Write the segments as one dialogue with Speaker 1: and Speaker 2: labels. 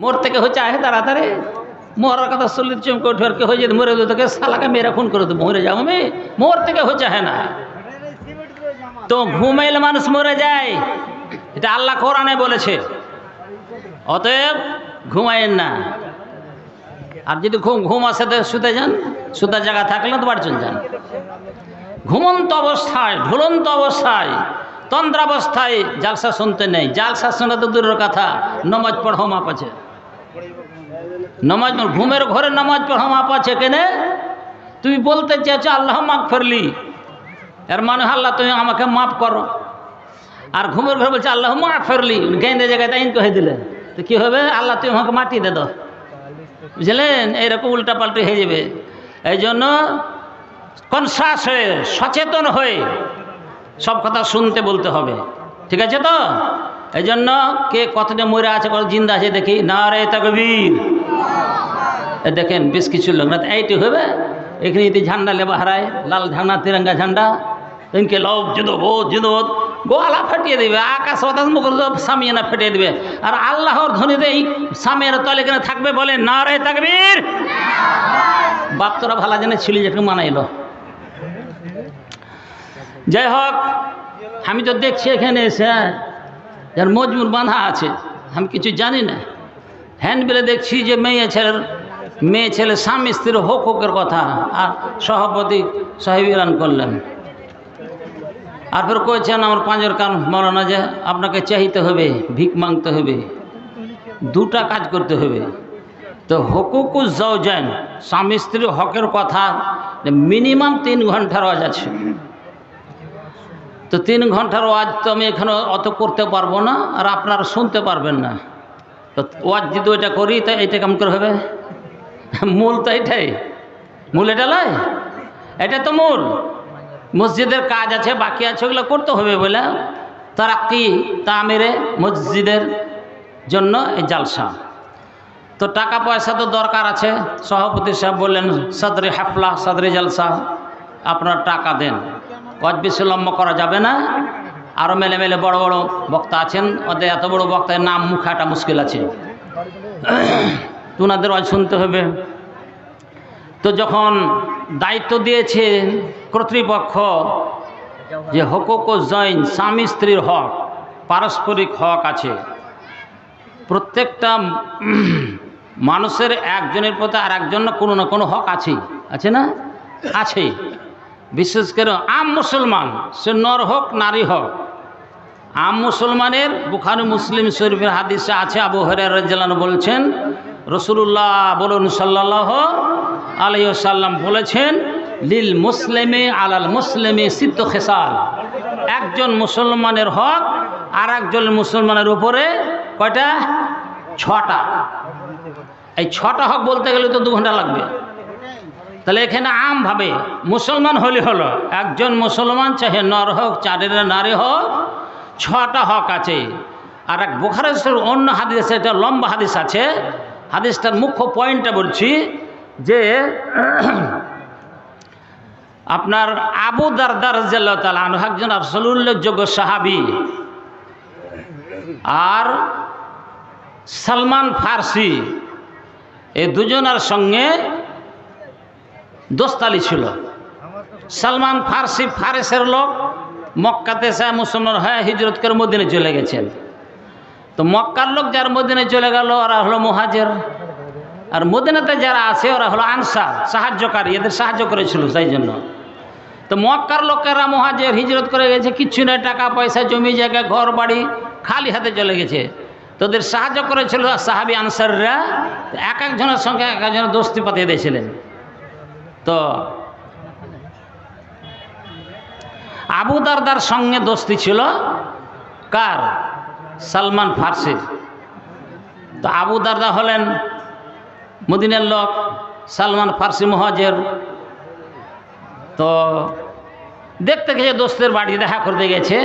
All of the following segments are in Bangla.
Speaker 1: মরতে কে হচ্ছে আহে তাড়াতাড়ি মরার কথা শরীর চমকে উঠে আর কে হয়ে যেতে মরে তোকে শালাকে মেরে খুন করে দেবো মরে যাও আমি মোর থেকে হচ্ছে আহে না তো ঘুমাইলে মানুষ মরে যায় এটা আল্লাহ কোরআনে বলেছে অতএব ঘুমায়েন না আর যদি ঘুম আসে তো শুতে যান শুতার জায়গা থাকলে তো বাড়ি চলে যান ঘুমন্ত অবস্থায় ঝুলন্ত অবস্থায় তন্দ্রাবস্থায় জালসা শুনতে নেই জালসা শোনা তো দূরের কথা নমাজ পড়ো মাপ আছে নমাজ ঘুমের ঘরে নমাজ পড়ো মাপ আছে কেনে তুমি বলতে চেয়েছো আল্লাহ মাফ করলি এর মানে আল্লাহ তুমি আমাকে মাফ করো আর ঘুমের ঘরে বলছে আল্লাহ মাফ করলি গেঁদে জায়গায় তাই কহে দিলে তো কী হবে আল্লাহ তুমি আমাকে মাটি দে দাও বুঝলেন এইরকম উল্টা পাল্টি হয়ে যাবে এই জন্য কনসাস হয়ে সচেতন হয়ে সব কথা শুনতে বলতে হবে ঠিক আছে তো এই জন্য কে কতটা মরে আছে কত জিন্দা আছে দেখি নারে তাকবীর দেখেন বেশ কিছু লোক না এইটি হবে এখানে যদি ঝান্ডা লেবা হারায় লাল ঝান্ডা তিরঙ্গা ঝান্ডা ইনকে লোক যুদ্ধ গোয়ালা ফাটিয়ে দেবে আকাশ বাতাস মুখর সামিয়ানা ফেটিয়ে দেবে আর আল্লাহর ধ্বনিতে এই সামিয়ার তলে কেন থাকবে বলে নারে তাকবীর বাপ তোরা ভালো জানে ছিলি যেখানে মানাইলো যাই হোক আমি তো দেখছি এখানে এসে যার মজমুর বাঁধা আছে আমি কিছু জানি না হ্যান্ড বিলে দেখছি যে মেয়ে ছেলে স্বামী স্ত্রীর হকের কথা আর সভাপতি সাহেব করলেন আর ফের কয়েছেন আমার পাঁচের কান মৌলানা যে আপনাকে চাইতে হবে ভিক মাংতে হবে দুটা কাজ করতে হবে তো হকুকুজ জাওজাইন স্বামী স্ত্রীর হকের কথা মিনিমাম 3 ঘন্টার ওয়াজ আছে তো 3 ঘন্টার ওয়াজ তো আমি এখানে অত করতে পারবো না আর আপনারা শুনতে পারবেন না তো ওয়াজ যদি ওইটা করি তো এইটা কেমন করে হবে মূল তো এটাই মূল এটা নয় এটা তো মূল মসজিদের কাজ আছে বাকি আছে ওগুলো করতে হবে বলে তারাক্কি তামিরে মসজিদের জন্য এই জালসা তো টাকা পয়সা তো দরকার আছে সভাপতি সাহেব বললেন সদরে হাফলা সদরে জালসা আপনারা টাকা দেন ওয়াজ বেশি লম্বা করা যাবে না আরও মেলে মেলে বড় বড় বক্তা আছেন ওদের এত বড় বক্তার নাম মুখাটা মুশকিল আছে ওনাদের ওয়াজ শুনতে হবে তো যখন দায়িত্ব দিয়েছে কর্তৃপক্ষ যে হকুকুজ-জাওজাইন স্বামী স্ত্রীর হক পারস্পরিক হক আছে প্রত্যেকটা মানুষের একজনের প্রতি আর একজনের কোনো না কোনো হক আছে না আছে বিশেষ করে আম মুসলমান সে নর হোক নারী হোক আম মুসলমানের বুখারী মুসলিম শরীফের হাদিসে আছে আবু হুরায়রা রাদিয়াল্লাহু আনহু বলছেন রাসূলুল্লাহ বলুন সাল্লাল্লাহু আলাইহি ওয়াসাল্লাম বলেছেন লিল মুসলিমি আলাল মুসলিমি সিত্তু খিসাল একজন মুসলমানের হক আর একজন মুসলমানের উপরে কয়টা 6টা এই 6টা হক বলতে গেলে তো 2 ঘন্টা লাগবে তাহলে এখানে আমভাবে মুসলমান হলে হলো একজন মুসলমান চাহে নর হোক চারের নারী হোক 6টা হক আছে আর এক বুখারী শরীফের অন্য হাদিসে এটা লম্বা হাদিস আছে হাদিসটার মুখ্য পয়েন্টটা বলছি যে আপনার আবু দারদা রাদিয়াল্লাহু তাআলা আনহু একজন উল্লেখযোগ্য সাহাবী আর সালমান ফার্সি এই দুজনের সঙ্গে দোস্তালি ছিল সালমান ফার্সি ফারেসের লোক মক্কাতে এসে মুসলমান হয়ে হিজরত করে মদিনে চলে গেছেন তো মক্কার লোক যারা মদিনে চলে গেল ওরা হলো মুহাজির আর মদিনাতে যারা আছে ওরা হলো আনসার সাহায্যকারী এদের সাহায্য করেছিল তাই জন্য তো মক্কার লোকেরা মুহাজির হিজরত করে গেছে কিচ্ছু নয় টাকা পয়সা জমি জায়গা ঘর বাড়ি খালি হাতে চলে গেছে তোদের সাহায্য করেছিল সাহাবী আনসাররা এক একজনের সঙ্গে এক একজনের দোস্তি পাতিয়ে দিয়েছিলেন তো আবু দারদার সঙ্গে দোস্তি ছিল কার সালমান ফার্সি তো আবু দারদা হলেন মদিনার লোক সালমান ফার্সি মুহাজির তো দেখতে গেছে দোস্তের বাড়ি দেখা করতে গেছে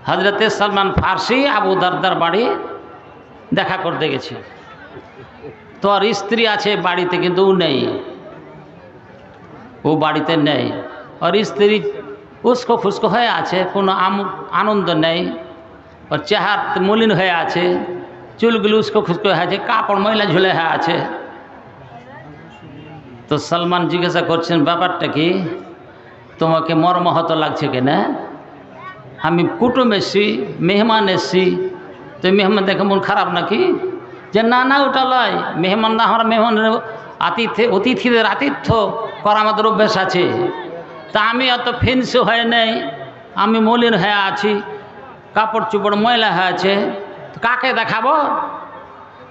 Speaker 1: হযরতে সালমান ফার্সি আবু দারদার বাড়ি দেখা করতে গেছে তো আর স্ত্রী আছে বাড়িতে কিন্তু ও নেই ও বাড়িতে নেই আর স্ত্রী উস্কো ফুস্কো হয়ে আছে কোনো আনন্দ নেই और চেহারা মলিন হয়ে আছে চুলগুলো উস্কো খুস্কো আছে, কাপড় ময়লা ঝুলে আছে। তো সালমান জিজ্ঞাসা করছেন, ব্যাপারটা কি, তোমাকে মর্মাহত লাগছে কিনা? আমি কুটুম এসছি, মেহমান এসছি, তো মেহমান দেখে মন খারাপ নাকি? যে না না, ওটা লয়, মেহমান না, আমরা মেহমানের অতিথিদের আতিথ্য করা আমাদের অভ্যাস আছে। তা আমি অত ফেন্সি হয়ে নেই, আমি মলিন হয়ে আছি, কাপড় চোপড় ময়লা হয়ে আছে, কাকে দেখাবো?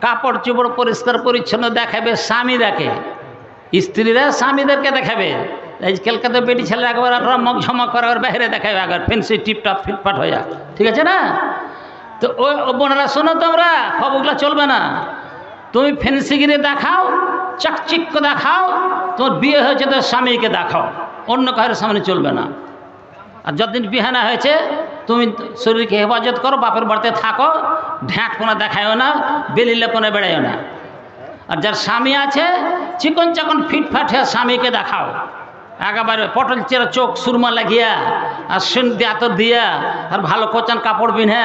Speaker 1: কাপড় চোপড় পরিষ্কার পরিচ্ছন্ন দেখাবে স্বামী দেখে, স্ত্রীরা স্বামীদেরকে দেখাবে। আজকালকে তো বেটি ছেলে একবার রমক ঝমক করে বাইরে দেখাবে, একবার ফেন্সি টিপটপ ফিটফাট হয়ে, ঠিক আছে না? তো ওই বোনেরা শোনো, তোমরা খবরগুলো চলবে না। তুমি ফেন্সিগিরি দেখাও, চকচিক্য দেখাও, তোমার বিয়ে হয়েছে তো স্বামীকে দেখাও, অন্য কারোর সামনে চলবে না। আর যতদিন বিয়ে না হয়েছে তুমি শরীরকে হেফাজত করো, বাপের বাড়িতে থাকো, ঢ্যাঁটপোনা দেখায়ও না, বেলিলেপনে বেড়াইও না। আর যার স্বামী আছে চিকন চাকন ফিটফাট হয়ে স্বামীকে দেখাও, একেবারে পটল চেরা চোখ সুরমা লাগিয়া আর সিন্ধি আতর দিয়া আর ভালো কোচান কাপড় পিনে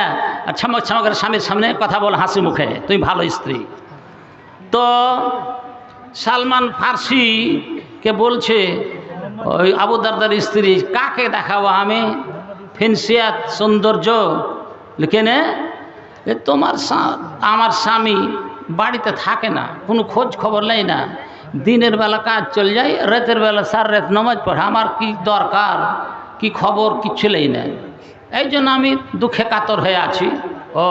Speaker 1: আর ছামক ছামকের স্বামীর সামনে কথা বল হাসি মুখে, তুমি ভালো স্ত্রী। তো সালমান ফার্সিকে বলছে ওই আবু দারদার স্ত্রী, কাকে দেখাবো আমি ফেন্সিয়াত সৌন্দর্য কেনে? আমার স্বামী বাড়িতে থাকে না, কোনো খোঁজ খবর নেই না, দিনের বেলা কাজ চলে যায়, রাতের বেলা সার রাত নামাজ পড়ে, আমার কি দরকার, কি খবর, কিচ্ছু নেই না, এই জন্য আমি দুঃখে কাতর হয়ে আছি। ও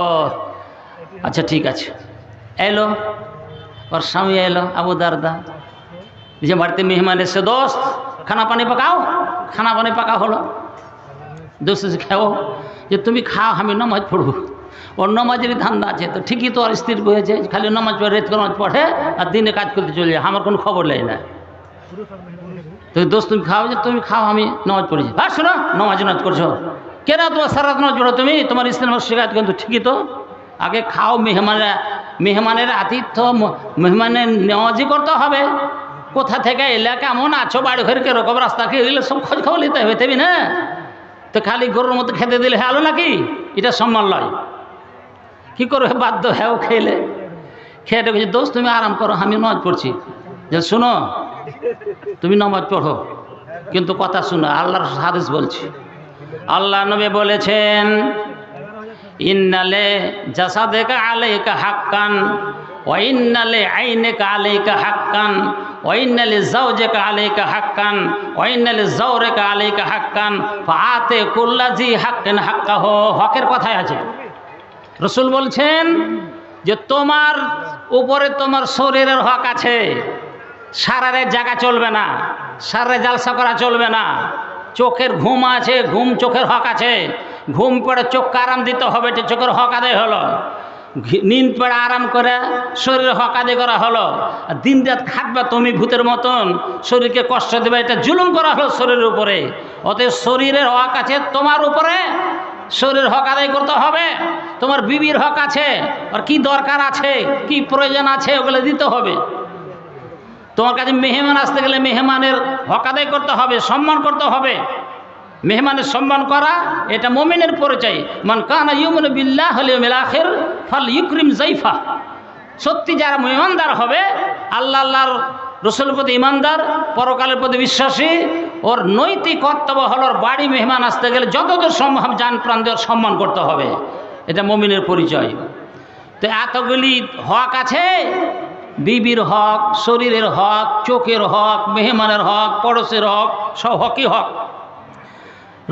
Speaker 1: আচ্ছা ঠিক আছে। এলো ওর স্বামী, এলো আবু দারদা, যে বাড়িতে মেহমান এসে, দোস্ত খানা পানি পাকাও, খানা পানি পাকা হলো, দোস্ত খাও, যে তুমি খাও আমি নামাজ পড়বো। ওর নামাজেরই ধান্দা আছে, তো ঠিকই তো আর স্ত্রী হয়েছে, খালি নামাজ পড়ে, রেত নামাজ পড়ে আর দিনে কাজ করতে চলে যায়, আমার কোনো খবর নেই না। তো দোস্ত তুমি খাও, যে তুমি খাও আমি নামাজ পড়েছি। আর শোনো, নামাজ করছো কেন? তোমার সারা নামাজ পড়ো তুমি, তোমার স্ত্রী নামাজ শেখাত, কিন্তু ঠিকই তো, আগে খাও, মেহমানের আতিথ্য, মেহমানের নেওয়াজি করতে হবে। কোথা থেকে এলে, কেমন আছো, বাড়ি ঘরে কিরকম, রাস্তা কি, এগুলো সব খোঁজ খবর নিতে হবে, তেমনি না? তো খালি গরুর মতো খেতে দিলে হ্যালো নাকি? এটা সম্মান লয়। কী করবে, বাধ্য হ্যাঁ খেলে খেয়ে দেখেছি, দোস্ত তুমি আরাম করো আমি নামাজ পড়ছি। যে শোনো, তুমি নামাজ পড়ো, কিন্তু কথা শুনো, আল্লাহর হাদিস বলছি, আল্লাহ নবী বলেছেন, ইন্নালে জাসাদেকা আলাইকা হাক্কান ওয়া ইন্নালে আইনেকা আলাইকা হাক্কান ওয়া ইন্নালে যাওজেকা আলাইকা হাক্কান ওয়া ইন্নালে যাওরেকা আলাইকা হাক্কান ফাআতে কুল্লাজি হাক্কিন হাক্কাহু। হকের কথাই আছে। রসুল বলছেন যে তোমার উপরে তোমার শরীরের হক আছে, সারারে জায়গা চলবে না, সারারে জালসা করা চলবে না। চোখের ঘুম আছে, ঘুম চোখের হক আছে, ঘুম পড়ে চোখকে আরাম দিতে হবে, এটা চোখের হক আদায় হলো। নিন্দ পড়ে আরাম করে শরীরের হক আদায় করা হলো। আর দিন রাত খাটবে তুমি ভূতের মতন, শরীরকে কষ্ট দেবে, এটা জুলুম করা হলো শরীরের উপরে। অতএব শরীরের হক আছে তোমার উপরে, শরীর হক আদায় করতে হবে। তোমার বিবির হক আছে, আর কি দরকার আছে, কি প্রয়োজন আছে, ওগুলো দিতে হবে। তোমার কাছে মেহমান আসতে গেলে মেহমানের হক আদায় করতে হবে, সম্মান করতে হবে। মেহমানের সম্মান করা এটা মুমিনের পরিচয়। মান কানা ইউমিনু বিল্লাহি ওয়াল ইয়াউমিল আখির ফালইউকরিম যায়ফা। সত্যি যারা মেহমানদার হবে, আল্লাহর রসুলের প্রতি ইমানদার, পরকালের প্রতি বিশ্বাসী, ওর নৈতিক কর্তব্য হল ওর বাড়ি মেহমান আসতে গেলে যতদূর সম্ভব জান প্রাণ দেওয়ার সম্মান করতে হবে। এটা মুমিনের পরিচয়। তো এতগুলি হক আছে, বিবির হক, শরীরের হক, চোখের হক, মেহমানের হক, পড়োশের হক, সব হকই হক।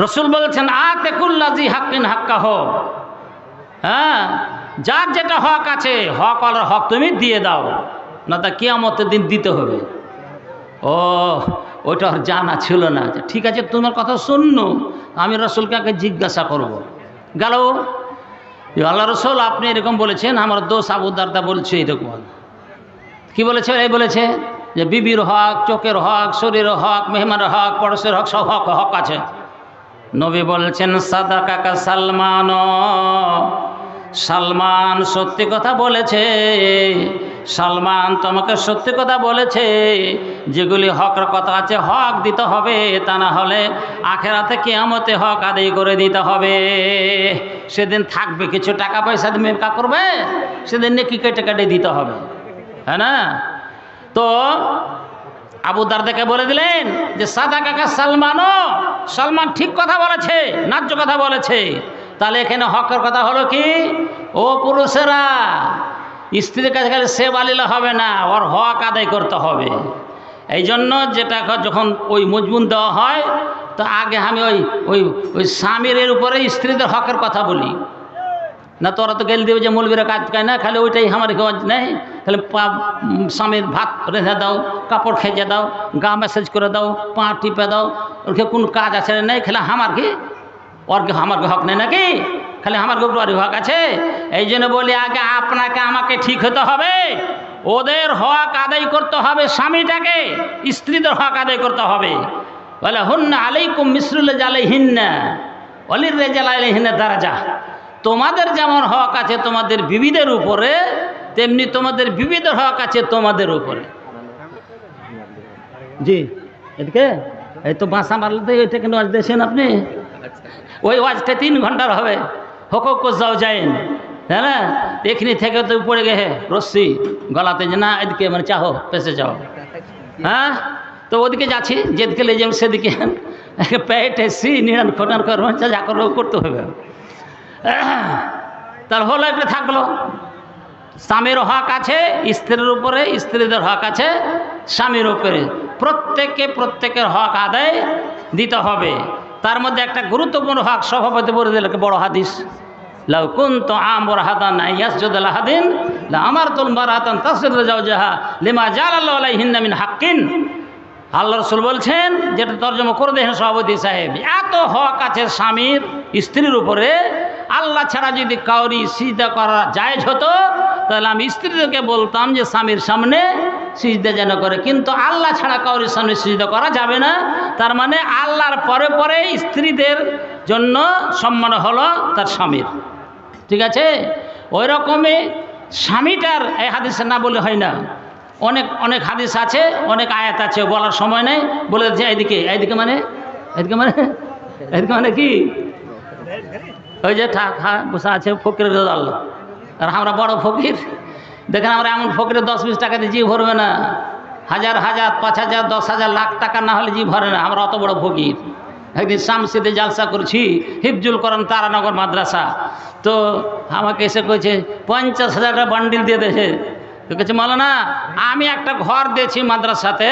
Speaker 1: রসুল বলছেন আতে কুল্লাজি হাক্কিন হাক্কাহ। হ্যাঁ, যার যেটা হক আছে, হক আর হক তুমি দিয়ে দাও, না তা কিয়ামতের দিন দিতে হবে। ও ওইটা আর জানা ছিল না। ঠিক আছে, তোমার কথা শুননু, আমি রসুলকে আগে জিজ্ঞাসা করব। গেল, আল্লাহ রসুল আপনি এরকম বলেছেন, আমার দোষ আবু দারদা বলছে এরকম। কি বলেছে? এই বলেছে যে বিবির হক, চোখের হক, শরীরের হক, মেহমানের হক, পড়োশের হক, সব হক হক আছে। নবী বলছেন সাদাকাকা সালমান, সালমান সত্যি কথা বলেছে। সালমান তোমাকে সত্যি কথা বলেছে, যেগুলি হকের কথা আছে হক দিতে হবে, তা না হলে আখেরাতে কিয়ামতে হক আদায় করে দিতে হবে। সেদিন থাকবে কিছু টাকা পয়সা তুমি কা করবে, সেদিন নেকি কেটে কেটে দিতে হবে, হ্যাঁ না? তো আবু দারদাকে বলে দিলেন যে সাদা কাকা সালমান ঠিক কথা বলেছে, ন্যায্য কথা বলেছে। তাহলে এখানে হকের কথা হলো কি, ও পুরুষেরা স্ত্রীর কাছে খালি সেবা নিলে হবে না, ওর হক আদায় করতে হবে। এই জন্য যেটা যখন ওই মজবুন দেওয়া হয়, তো আগে আমি ওই স্বামীর উপরে স্ত্রীদের হকের কথা বলি না। তোরা তো গেলে দেবে যে মৌলবীরা কাজ খায় না, খালি ওইটাই আমার নেই, খালি স্বামীর ভাত রেঁধে দাও, কাপড় খেজে দাও, গা ম্যাসেজ করে দাও, পা টিপে দাও, ওর কোন কাজ আছে নেই, খেলে আমার কি ওর আমার হক নেই নাকি, খালি আমার গোবরারি হক আছে। এই জন্য বলি আগে আপনাকে আমাকে ঠিক হতে হবে, ওদের হক আদায় করতে হবে, স্বামীটাকে স্ত্রীদের হক আদায় করতে হবে। বলে হুন্না আলাইকুম মিসরুল আলাইহিন্না ওয়ালির রিজাল আলাইহিন্না দারাজা। তোমাদের যেমন হক আছে তোমাদের বিবিদের উপরে, তেমনি তোমাদের বিবিদের হক আছে তোমাদের উপরে। জি এদিকে এই তো বাসা মারলে তো ওইটা কেন ওয়াজ দিয়েছেন আপনি? ওই ওয়াজটা 3 ঘন্টার হবে, হক যাও যাইন, হ্যাঁ না? এখানে থেকে তো পড়ে গেছে রশ্মি গলাতে, যে না এদিকে মানে চাহো পেছে যাও, হ্যাঁ? তো ওদিকে যাচ্ছি, যেদিকে লে যাবেন সেদিকে পেট এসি নিরান খটান করবো, যা করবো করতে হবে। তার হলো একটা থাকলো, স্বামীর হক আছে স্ত্রীর উপরে, স্ত্রীদের হক আছে স্বামীর উপরে, প্রত্যেকের হক আদায় দিতে হবে। তার মধ্যে একটা গুরুত্বপূর্ণ হক সভাপতি বলে দিল, বড় হাদিস, লাউ কুনতু আমরাহাতান ইয়াসজুদু লাহাদিন লা আমারতুল মারাতান তাসজুদু লিজাওজিহা লিমা জাআলাল্লাহু আলাইহিন্না মিন হাক্কিন। আল্লাহ রাসূল বলছেন, যেটা তর্জমা করে দেখেন সভাপতি সাহেব, এত হক আছে স্বামীর স্ত্রীর উপরে, আল্লাহ ছাড়া যদি কাউরি সিজদা করা জায়েজ হতো, তাহলে আমি স্ত্রীদেরকে বলতাম যে স্বামীর সামনে সিজদা যেন করে, কিন্তু আল্লাহ ছাড়া কাউরির সামনে সিজদা করা যাবে না। তার মানে আল্লাহর পরে পরে স্ত্রীদের জন্য সম্মান হলো তার স্বামীর, ঠিক আছে? ওই রকমই স্বামীটার এই হাদিসে না বলে হয় না, অনেক হাদিস আছে, অনেক আয়াত আছে, বলার সময় নেই, বলে যে এইদিকে মানে কি ওই যে বসে আছে ফকির আল্লাহ, আর আমরা বড় ফকির। দেখেন আমরা এমন ফকিরের 10-20 টাকা দিয়ে জি ভরবে না, 1000, 5,000, 10,000, লাখ টাকা না হলে জি ভরে না, আমরা অত বড় ফকির। একদিন শামসিতে জালসা করছি, হিফজুল কোরআন তারানগর মাদ্রাসা, তো আমাকে এসে কইছে 50,000 টাকা বান্ডিল দিয়ে দিয়েছে। তো কেছে মাওলানা আমি একটা ঘর দিয়েছি মাদ্রাসাতে,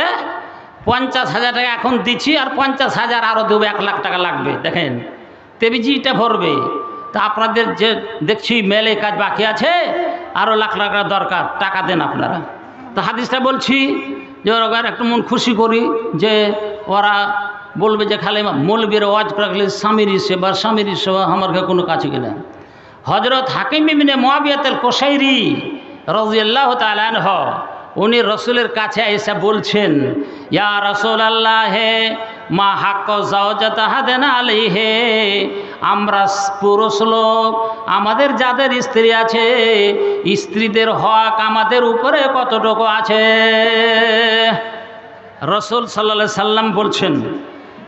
Speaker 1: 50,000 টাকা এখন দিচ্ছি, আর 50,000 আরও দেবো, 1 লাখ টাকা লাগবে। দেখেন তেবিজিটা ভরবে, তা আপনাদের যে দেখছি মেলে কাজ বাকি আছে, আরও লাখ লাখ টাকা দরকার, টাকা দেন আপনারা। তো হাদিসটা বলছি যে ওরা একটু মন খুশি করি, যে ওরা বলবে যে খালি মৌলবীর ওয়াজ রাখলে স্বামীর সেবা আমার কোনো কাছে কিনা। হজরত হাকিম ইবনে মুআবিয়াতুল কুশাইরি রাদিয়াল্লাহু তাআলা আনহু, উনি রসুলের কাছে এসে বলছেন, ইয়া রাসূলুল্লাহ মা হাক্ক জাওজাত আহাদিনা আলাইহি, আমরা পুরুষ লোক, আমাদের যাদের স্ত্রী আছে, স্ত্রীদের হক আমাদের উপরে কতটুকু আছে? রসুল সাল্লাল্লাহু আলাইহি সাল্লাম বলছেন,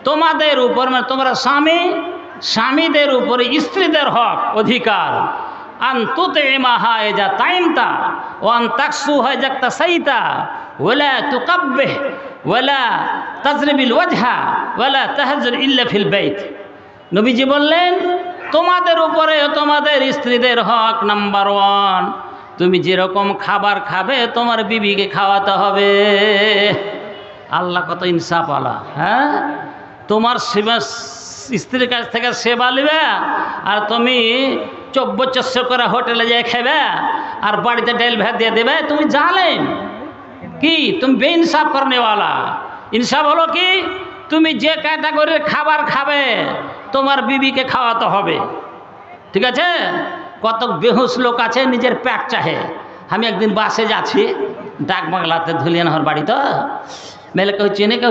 Speaker 1: তোমাদের উপর মানে তোমরা স্বামীদের উপরে স্ত্রীদের হক অধিকার, আন তুতইমাহা ইজা তাইমতা ওয়া আন তাকসুহা ইজা তাসাইতা ওয়ালা তুকাব্বিহ ওয়ালা তাজরিবিল ওয়াজহা ওয়ালা তাহজুর ইল্লা ফিল বাইত। নবীজি বললেন, তোমাদের উপরে তোমাদের স্ত্রীদের হক নাম্বার 1, তুমি যেরকম খাবার খাবে তোমার বিবিকে খাওয়াতে হবে। আল্লাহ কত ইনসাফ আলা, হ্যাঁ? তোমার স্ত্রীর কাছ থেকে সেবা নেবে, আর তুমি 2400 করে হোটেলে যেয়ে খাবে, আর বাড়িতে ডাল ভাত দিয়ে দেবে। তুমি জানেন কি তুমি বেইনসাফ করনেওয়ালা। ইনসাফ হলো কি, তুমি যে ক্যাটাগরির খাবার খাবে তোমার বিবিকে খাওয়াতে হবে, ঠিক আছে? কত বেহুশ লোক আছে নিজের পেট চাহে। আমি একদিন বাসে যাচ্ছি, ডাক বাংলাতে ধুলিয়ানহর বাড়ি, তো মেলে কেউ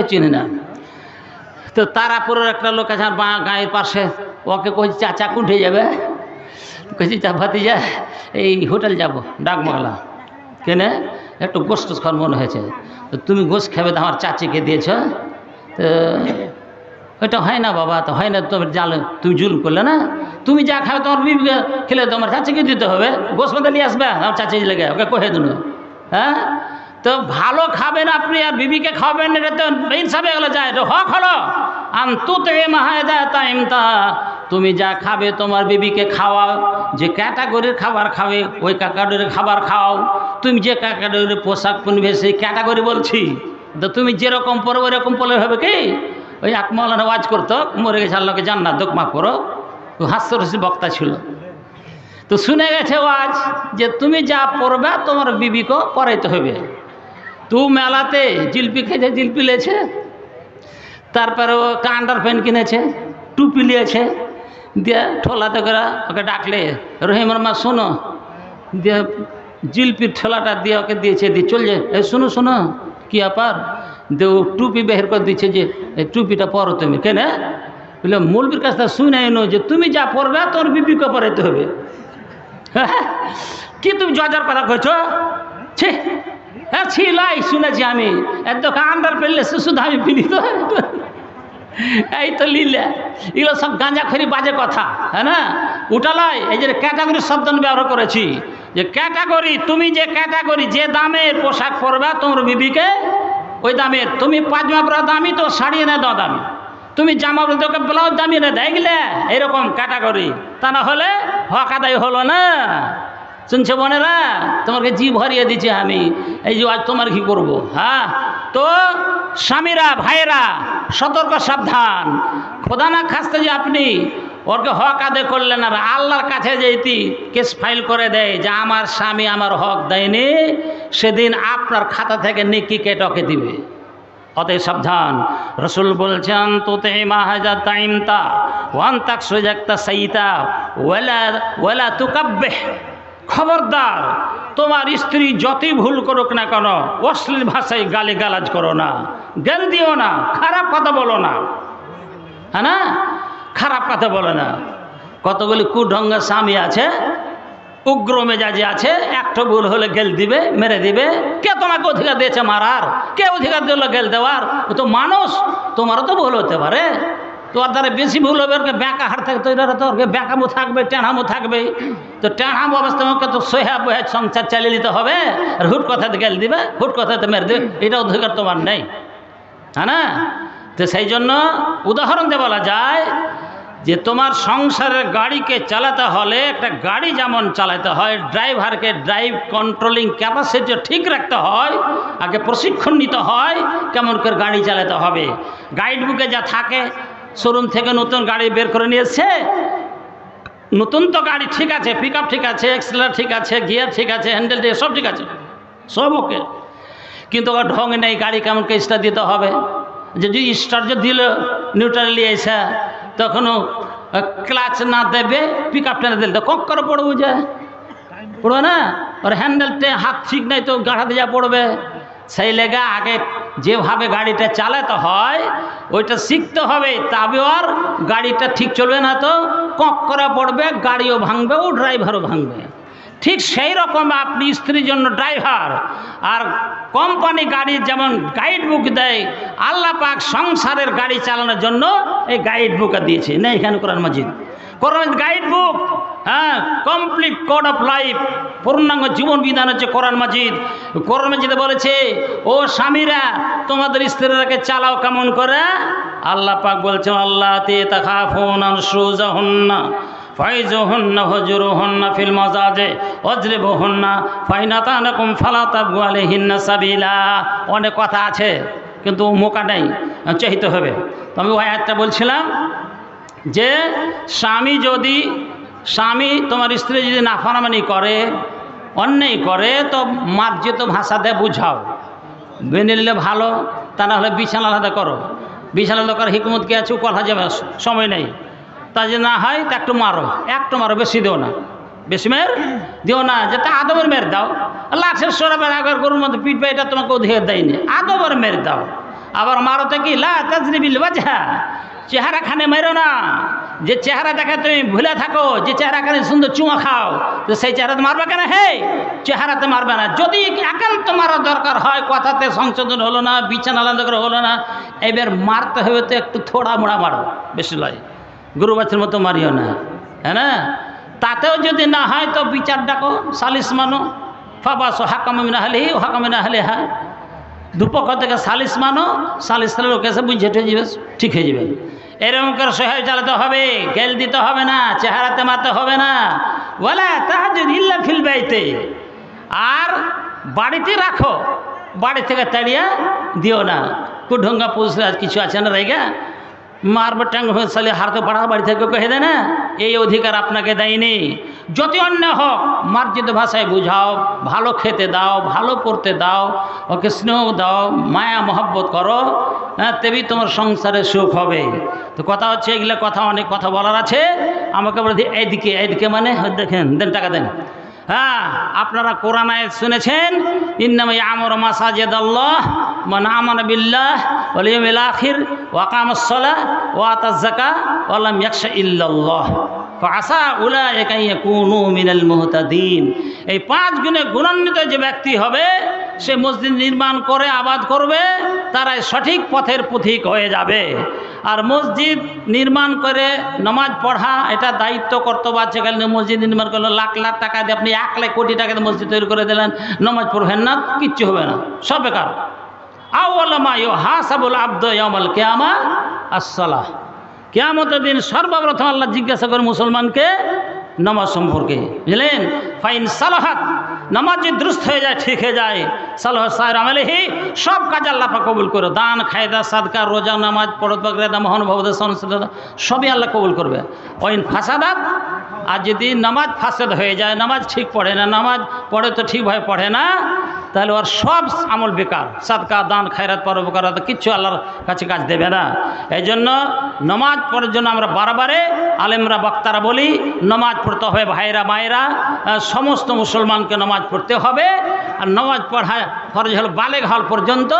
Speaker 1: চিনে না। তো তারাপুরের একটা লোক আছে আমার গাঁয়ের পাশে, ওকে কইছি চাচা কোনঠে যাবে? কইছি চা ভাতিজা এই হোটেল যাব ডাকবাংলা। কেনে একটু গোস্ত খাওয়ার মনে হয়েছে, তো তুমি গোস্ত খাবে তো আমার চাচিকে দিয়েছ, তো ওইটা হয় না বাবা, তো হয় না, তোমার জাল তুমি জুল করলে না, তুমি যা খাবে তোমার বিবিকে খেলে তোমার চাচিকে দিতে হবে, গোস্ত মধ্যে নিয়ে আসবে আমার চাচি লেগে, ওকে কহে দিন। হ্যাঁ, তো ভালো খাবেন আপনি আর বিবিকে খাবেন, এটা তো ইনসাফে গেলে যায়, এটা হক হলো। আন্তু তে মাহায়দা টাইমটা, তুমি যা খাবে তোমার বিবিকে খাওয়াও, যে ক্যাটাগরির খাবার খাবে ওই ক্যাটাগরির খাবার খাও, তুমি যে ক্যাটাগরির পোশাক পরবে সেই ক্যাটাগরি বলছি, তো তুমি যেরকম পরো ওইরকম পড়লে হবে কি। ওই এক মৌলানা ওয়াজ করতো, মরে গেছে আল্লাহকে জান্নাত দোক মা করো, হাস্যরসী বক্তা ছিল, তো শুনে গেছে ওয়াজ যে তুমি যা পড়বে তোমার বিবিকেও পড়াইতে হবে। তু মেলাতে জিলপি খেয়েছে, জিলপি লিয়েছে, তারপরে ও আন্ডার প্যান্ট কিনেছে, টুপি নিয়েছে, দিয়ে ঠোলাতে করে ওকে ডাকলে, রহিমর মা শোনো, দিয়ে জিলপির ঠোলাটা দিয়ে ওকে দিয়েছে, দিয়ে চল যে এই শোনো শোনো কি ব্যাপার, দিয়ে ও টুপি বের করে দিচ্ছে যে এই টুপিটা পরো তুমি, কেনে বলে মৌলবীর কাছ থেকে শুনে এনো যে তুমি যা পড়বে তোর বিবিকে পড়াইতে হবে। কি তুমি জজার কথা কইছ, ছি হ্যাঁ ছিলাই শুনেছি আমি, একদম আন্ডার পেলে শুধু আমি পিনি তো, এই তো লীলা, এগুলো সব গাঁজাখড়ি বাজে কথা, হ্যাঁ না, উঠালয়। এই যে ক্যাটাগরি শব্দ ব্যবহার করেছি, যে ক্যাটাগরি, তুমি যে ক্যাটাগরি যে দামের পোশাক পরবে তোমার বিবিকে ওই দামের, তুমি পাজামা পরা দামি তো শাড়ি এনে দাও দামি, তুমি জামা পরে তোকে ব্লাউজ দামি এনে দেয় গেলে, এরকম ক্যাটাগরি, তা না হলে হক আদায় হলো না। শুনছে বোনেরা, তোমাকে জি ভরিয়ে দিচ্ছি আমি, এই যে আজ তোমার কি করব। হ্যাঁ, তো স্বামীরা ভাইয়েরা সতর্ক সাবধান, খোদা না খাস্তে যে আপনি ওরকে হক আদায় করলেন আর আল্লাহর কাছে যেটি কেস ফাইল করে দেয় যে আমার স্বামী আমার হক দেয়নি, সেদিন আপনার খাতা থেকে নেকি কেটে ওকে দিবে। অতএব সাবধান। রসুল বলছেন তোতে মাহাজা তাইমতা ওয়ান তাক সোজাক্তা সাইতা ওয়ালা ওয়ালা তুকাব্বেহ, খবরদার তোমার স্ত্রী যতই ভুল করুক না কেন অশ্লীল ভাষায় গালি গালাজ করো না, জ্ঞান দিও না, খারাপ কথা বলো না, হ্যাঁ না, খারাপ কথা বলো না। কতগুলি কুঢঙ্গের স্বামী আছে, উগ্র মেজাজি আছে, একটা ভুল হলে গেল দিবে, মেরে দিবে। কে তোমাকে অধিকার দিয়েছে মারার? কে অধিকার দিল গেল দেওয়ার? ও তো মানুষ, তোমারও তো ভুল হতে পারে, তোমার দ্বারা বেশি ভুল হবে, ওরকে ব্যাঁকা হার থাকবে, তো ওরকে ব্যাঁকামো থাকবে, টেঁড়ামো থাকবে, তো টেঁড়ামো অবস্থা ওকে তো সহ্যা বহে সংসার চালিয়ে নিতে হবে, আর হুট কথাতে গেল দিবে, হুট কথাতে মেরে দেবে, এটা অধিকার তোমার নেই, হ্যাঁ না। তো সেই জন্য উদাহরণ দিয়ে বলা যায় যে তোমার সংসারের গাড়িকে চালাতে হলে একটা গাড়ি যেমন চালাতে হয়, ড্রাইভারকে ড্রাইভ কন্ট্রোলিং ক্যাপাসিটি ঠিক রাখতে হয়, আগে প্রশিক্ষণ নিতে হয় কেমন করে গাড়ি চালাতে হবে। গাইড বুকে যা থাকে, শোরুম থেকে নতুন গাড়ি বের করে নিয়ে এসছে, নতুন তো গাড়ি ঠিক আছে, পিক আপ ঠিক আছে, এক্সেলার ঠিক আছে, গিয়ার ঠিক আছে, হ্যান্ডেল ঠিক সব ঠিক আছে, সব ওকে, কিন্তু ওর ঢং নেই গাড়ি কেমন করে স্টার্ট দিতে হবে। যদি স্টার্ট যে দিল নিউট্রালি এসে, তখনও ক্লাচ না দেবে, পিক আপ টেনে দিলে তো কক করে পড়বো, যে পড়বে না, ওর হ্যান্ডেলতে হাত ঠিক নাই তো গাড়াতে যা পড়বে। সেই লেগে আগে যেভাবে গাড়িটা চালাতে হয় ওইটা শিখতে হবে, তবে ওর গাড়িটা ঠিক চলবে, না তো কক করে পড়বে, গাড়িও ভাঙবে, ও ড্রাইভারও ভাঙবে। ঠিক সেই রকম আপনি স্ত্রীর জন্য ড্রাইভার, আর কোম্পানি গাড়ি যেমন গাইড বুক দেয়, আল্লাহ পাক সংসারের গাড়ি চালানোর জন্য এই গাইড বুক দিয়েছে না, এখানে কোরআন মাজিদ, কোরআন গাইড বুক, হ্যাঁ, কমপ্লিট কোড অফ লাইফ, পূর্ণাঙ্গ জীবন বিধান হচ্ছে কোরআন মাজিদ। কোরআন মাজিদে বলেছে ও স্বামীরা তোমাদের স্ত্রীরাকে চালাও কেমন করে। আল্লাহ পাক বলছেন আল্লাহ তে তাখাফুনা নুশুজাহুন্না ফাইজুহুন্না হুজুরুহুন্না ফিল মাজাজে ওয়াজরিবুহুন্না ফাইনাতানাকুম ফালা তাবগু আলাইহিন্না সাবিলা। অনেক কথা আছে কিন্তু মোকা নেই, চাইতে হবে। তো আমি ওই আয়াতটা বলছিলাম যে স্বামী তোমার স্ত্রী যদি নাফরমানি করে, অন্যায় করে, তো মার্জিত ভাষা দিয়ে বুঝাও, বেঁধে নিলে ভালো, তা না হলে বিছানা আলাদা করো। বিছানা আলাদা করার হিকমত কি আছে, কথা যাবে, সময় নেই। তা যে না হয় তা একটু মারো, বেশি দিও না, বেশি মের দিও না, যেটা আদবের মের দাও। লাঠের সরাবের আগের গরুর মধ্যে পিটবে, এটা তোমাকে অধিকার দেয়নি, আদবের মের দাও। আবার মারোতে কি লা তাজরিবিল ওয়াজহা, চেহারা খানে মেরো না, যে চেহারা দেখে তুমি ভুলে থাকো, যে চেহারাখানে সুন্দর চুমা খাও, তো সেই চেহারাতে মারবে কেন? হে, চেহারাতে মারবে না। যদি একান্ত মারা দরকার হয়, কথাতে সংশোধন হলো না, বিছানা আলাদা করে হলো না, এবার মারতে হবে তো একটু থোড়া মোড়া মারো, বেশি লয়, গরু বাছুর মতো মারিও না, হ্যাঁ না? তাতেও যদি না হয় তো বিচার ডাকো, সালিস মানো, ফাবাসো হাকামিনা হলে হাকামিনা হলে হ্যাঁ, দুপক্ষ থেকে সালিস মানো, সালিস লোক এসে বুঝে যাবে, ঠিক হয়ে যাবে। এরকম করে সহায় চালাতে হবে, গেল দিতে হবে না, চেহারাতে মারতে হবে না। বলে তাহাজ্জুদ ইল্লা ফিল বাইতে, আর বাড়িতে রাখো, বাড়ি থেকে তাড়িয়ে দিও না। কুঢঙ্গা পুষলে আজ কিছু আছে না রেগা মারবে ট্যাঙ্গ হয়ে সালে হারতে পাড়া বাড়ি থেকে কহে দেয় না, এই অধিকার আপনাকে দেয়নি। যত অন্যায় হোক মার্জিত ভাষায় বুঝাও, ভালো খেতে দাও, ভালো পড়তে দাও, ওকে স্নেহ দাও, মায়া মহব্বত করো, হ্যাঁ, তেবি তোমার সংসারে সুখ হবে। তো কথা হচ্ছে এগুলো কথা, অনেক কথা বলার আছে, আমাকে বলে এইদিকে এইদিকে মানে দেখেন, দেন টাকা দেন। হ্যাঁ, আপনারা কোরআন আয়াত শুনেছেন, ইন্নামা ইয়ামুরু মাসাজিদাল্লাহ মান আমানা বিল্লাহ ওয়াল ইয়াউমিল আখির ওয়া আকামাস সালাহ ওয়া আতাজ যাকাহ ওয়া লাম ইয়াখশা ইল্লাল্লাহ ফাআসা উলাইকা ইয়াকুনু মিনাল মুহতাদিন। এই 5 গুণে গুণান্বিত যে ব্যক্তি হবে, সে মসজিদ নির্মাণ করে আবাদ করবে, তারাই সঠিক পথের পথিক হয়ে যাবে। আর মসজিদ নির্মাণ করে নামাজ পড়া, এটা দায়িত্ব কর্তব্য আছে। কারণ মসজিদ নির্মাণ করলে লাখ লাখ টাকা দিয়ে আপনি 1 লাখ কোটি টাকা দিয়ে মসজিদ তৈরি করে দিলেন, নামাজ পড়বেন না, কিচ্ছু হবে না, সব বেকার। আউয়ালু মা ইউহাসাবুল আবদু ইয়াউমাল কিয়ামাহ আস-সালাহ। কিয়ামতের দিন সর্বপ্রথম আল্লাহ জিজ্ঞাসা করে মুসলমানকে নামাজ সম্পর্কে, বুঝলেন? ফাইন সালাহাত, নামাজ যদি দুরুস্ত হয়ে যায়, ঠিক হয়ে যায়, সালাহ সাইর আমলিহি, সব কাজ আল্লাহ পাক কবুল করে। দান, খায়দা, সাদকা, রোজা, নামাজ, পরদ বাগরেদা, মহানুভবদা, সনসদা, সবই আল্লাহ কবুল করবে। ওইন ফাসাদাত, আর যদি নামাজ ফাসাদ হয়ে যায়, নামাজ ঠিক পড়ে না, নামাজ পড়ে তো ঠিকভাবে পড়ে না, তাহলে ওর সব আমল বেকার। সাদকা, দান, খায়রাত, পরোপকার, কিচ্ছু আল্লাহর কাছে কাজ দেবে না। এই জন্য নামাজ পড়ার জন্য আমরা বারবারে আলেমরা বক্তারা বলি, নামাজ পড়তে হবে ভাইরা মায়েরা, সমস্ত মুসলমানকে নামাজ পড়তে হবে। আর নামাজ পড়া ফরজ হলো বালেগ হওয়ার পর্যন্ত,